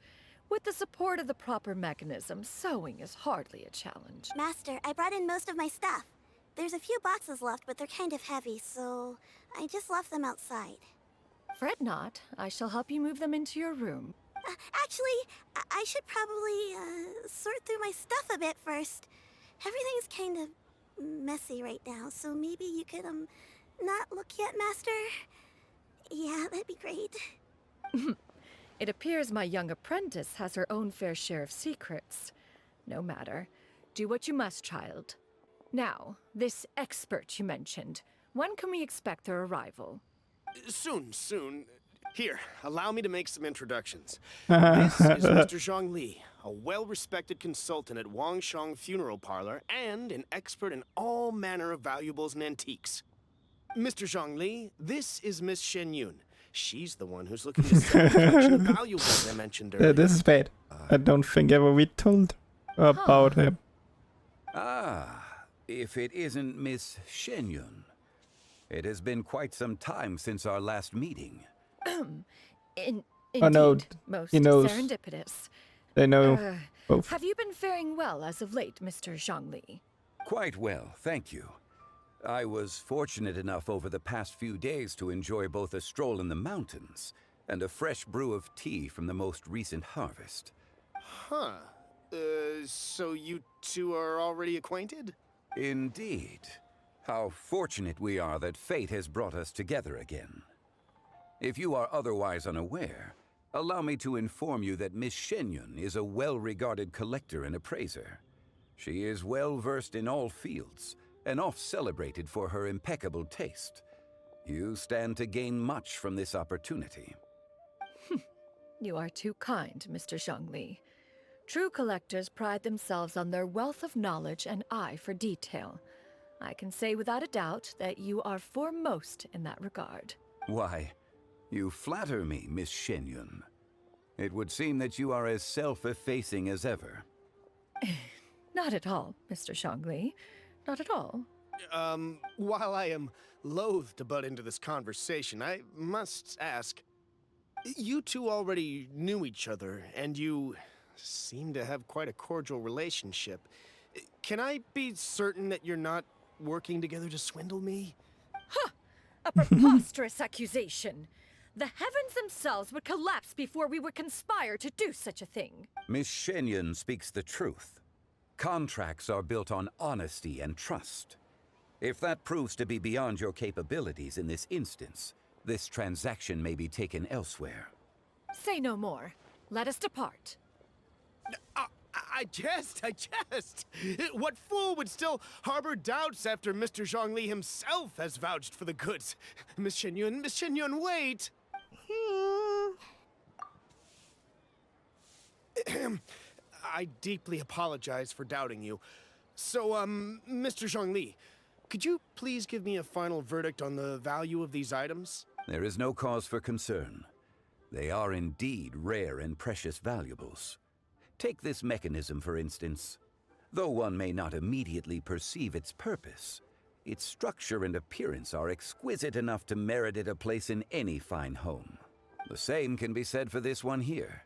With the support of the proper mechanism, sewing is hardly a challenge. Master, I brought in most of my stuff. There's a few boxes left, but they're kind of heavy, so I just left them outside. Fret not. I shall help you move them into your room. Actually, I should probably sort through my stuff a bit first. Everything's kind of messy right now, so maybe you could, not look yet, Master? Yeah, that'd be great. It appears my young apprentice has her own fair share of secrets. No matter. Do what you must, child. Now, this expert you mentioned, when can we expect their arrival? Soon. Here, allow me to make some introductions. This is Mr. Zhang Li, a well-respected consultant at Wangshang Funeral Parlor and an expert in all manner of valuables and antiques. Mr. Zhang Li, this is Miss Xinyan. She's the one who's looking to sell the collection of valuables I mentioned earlier. This is bad. I don't think ever we told about him. Ah, if it isn't Miss Xinyan. It has been quite some time since our last meeting. Indeed, Oh no, most he knows. serendipitous. They know both. Have you been faring well as of late, Mr. Zhang Li? Quite well, thank you. I was fortunate enough over the past few days to enjoy both a stroll in the mountains and a fresh brew of tea from the most recent harvest. Huh. So you two are already acquainted? Indeed. How fortunate we are that fate has brought us together again. If you are otherwise unaware, allow me to inform you that Miss Xinyan is a well-regarded collector and appraiser. She is well-versed in all fields, and oft-celebrated for her impeccable taste. You stand to gain much from this opportunity. You are too kind, Mr. Zhang Li. True collectors pride themselves on their wealth of knowledge and eye for detail. I can say without a doubt that you are foremost in that regard. Why, you flatter me, Miss Xinyan. It would seem that you are as self-effacing as ever. Not at all, Mr. Zhang Li. Not at all. While I am loath to butt into this conversation, I must ask, you two already knew each other, and you seem to have quite a cordial relationship. Can I be certain that you're not working together to swindle me? Huh! A preposterous accusation! The heavens themselves would collapse before we would conspire to do such a thing. Miss Xinyan speaks the truth. Contracts are built on honesty and trust. If that proves to be beyond your capabilities in this instance, this transaction may be taken elsewhere. Say no more. Let us depart. I jest. What fool would still harbor doubts after Mr. Zhongli himself has vouched for the goods? Miss Xinyan, wait! I deeply apologize for doubting you. So, Mr. Zhongli, could you please give me a final verdict on the value of these items? There is no cause for concern. They are indeed rare and precious valuables. Take this mechanism, for instance. Though one may not immediately perceive its purpose, its structure and appearance are exquisite enough to merit it a place in any fine home. The same can be said for this one here.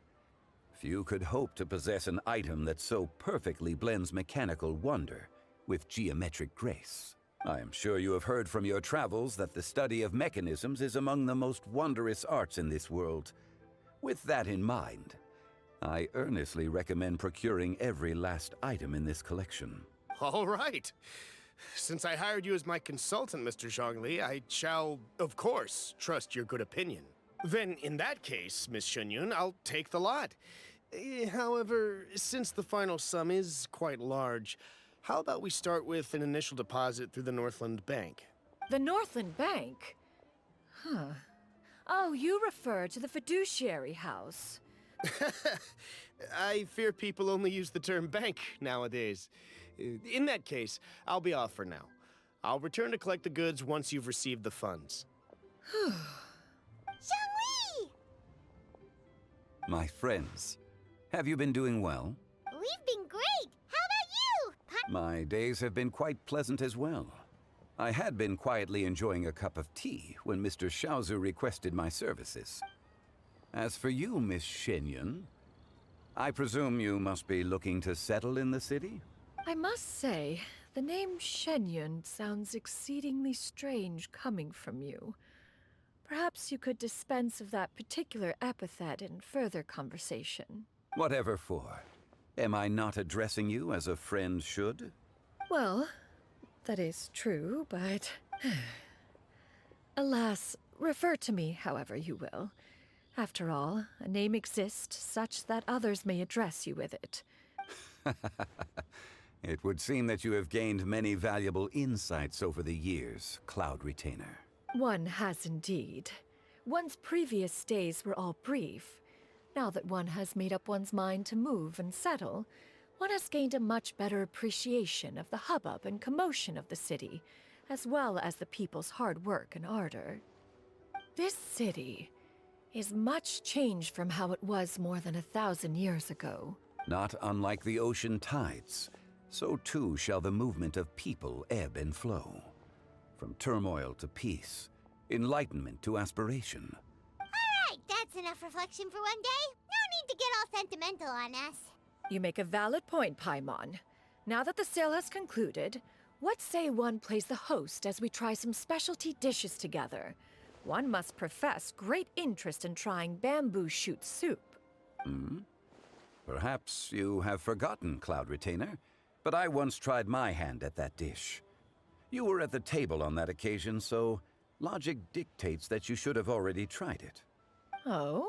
Few could hope to possess an item that so perfectly blends mechanical wonder with geometric grace. I am sure you have heard from your travels that the study of mechanisms is among the most wondrous arts in this world. With that in mind, I earnestly recommend procuring every last item in this collection. All right. Since I hired you as my consultant, Mr. Zhongli, I shall, of course, trust your good opinion. Then, in that case, Miss Xinyan, I'll take the lot. However, since the final sum is quite large, how about we start with an initial deposit through the Northland Bank? The Northland Bank? Huh. Oh, you refer to the fiduciary house. I fear people only use the term bank nowadays. In that case, I'll be off for now. I'll return to collect the goods once you've received the funds. Zhongli! My friends, have you been doing well? We've been great! How about you? My days have been quite pleasant as well. I had been quietly enjoying a cup of tea when Mr. Xiaozu requested my services. As for you, Miss Xinyan, I presume you must be looking to settle in the city? I must say, the name Xinyan sounds exceedingly strange coming from you. Perhaps you could dispense of that particular epithet in further conversation. Whatever for. Am I not addressing you as a friend should? Well, that is true, but... Alas, refer to me however you will. After all, a name exists such that others may address you with it. It would seem that you have gained many valuable insights over the years, Cloud Retainer. One has indeed. One's previous stays were all brief. Now that one has made up one's mind to move and settle, one has gained a much better appreciation of the hubbub and commotion of the city, as well as the people's hard work and ardor. This city is much changed from how it was more than 1,000 years ago. Not unlike the ocean tides, so too shall the movement of people ebb and flow. From turmoil to peace, enlightenment to aspiration. Alright, that's enough reflection for one day. No need to get all sentimental on us. You make a valid point, Paimon. Now that the sale has concluded, what say one plays the host as we try some specialty dishes together? One must profess great interest in trying bamboo shoot soup. Perhaps you have forgotten, Cloud Retainer, but I once tried my hand at that dish. You were at the table on that occasion, so logic dictates that you should have already tried it. Oh?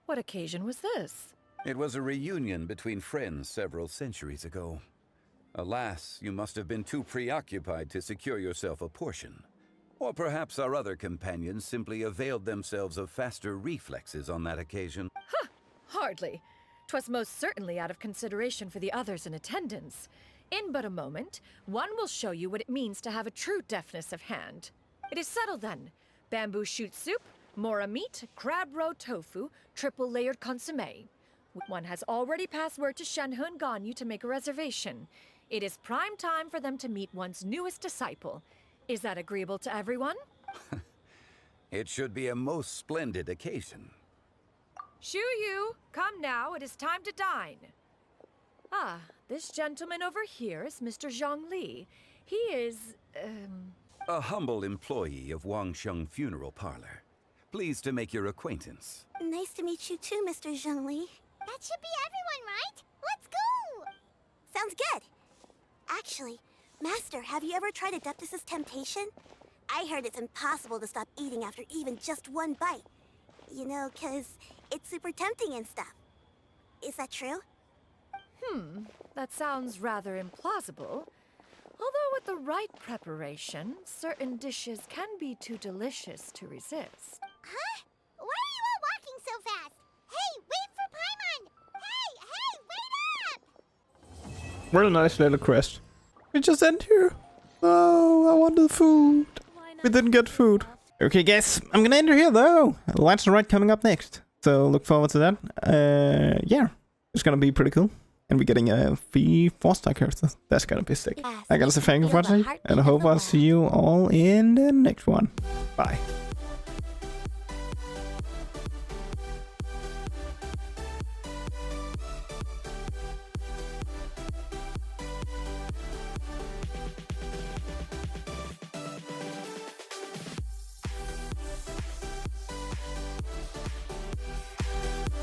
What occasion was this? It was a reunion between friends several centuries ago. Alas, you must have been too preoccupied to secure yourself a portion. Or perhaps our other companions simply availed themselves of faster reflexes on that occasion. Huh! Hardly. 'Twas most certainly out of consideration for the others in attendance. In but a moment, one will show you what it means to have a true deftness of hand. It is settled then. Bamboo shoot soup, mora meat, crab roe tofu, triple-layered consommé. One has already passed word to Shenhe and Ganyu to make a reservation. It is prime time for them to meet one's newest disciple. Is that agreeable to everyone? It should be a most splendid occasion. Shu Yu, come now, it is time to dine. Ah, this gentleman over here is Mr. Zhongli. He is, A humble employee of Wangsheng Funeral Parlor. Pleased to make your acquaintance. Nice to meet you too, Mr. Zhongli. That should be everyone, right? Let's go! Sounds good. Actually, Master, have you ever tried Adeptus' temptation? I heard it's impossible to stop eating after even just one bite. You know, 'cause it's super tempting and stuff. Is that true? That sounds rather implausible. Although with the right preparation, certain dishes can be too delicious to resist. Huh? Why are you all walking so fast? Hey, wait for Paimon! Hey, wait up! Really nice little quest. We just end here. Oh, I wanted food. We didn't get food. Okay, guys, I'm gonna end here though. Lights and Right coming up next. So look forward to that. Yeah, it's gonna be pretty cool. And we're getting a free 4-star character. That's gonna be sick. I gotta say thank you for watching, and I hope I'll see you all in the next one. Bye.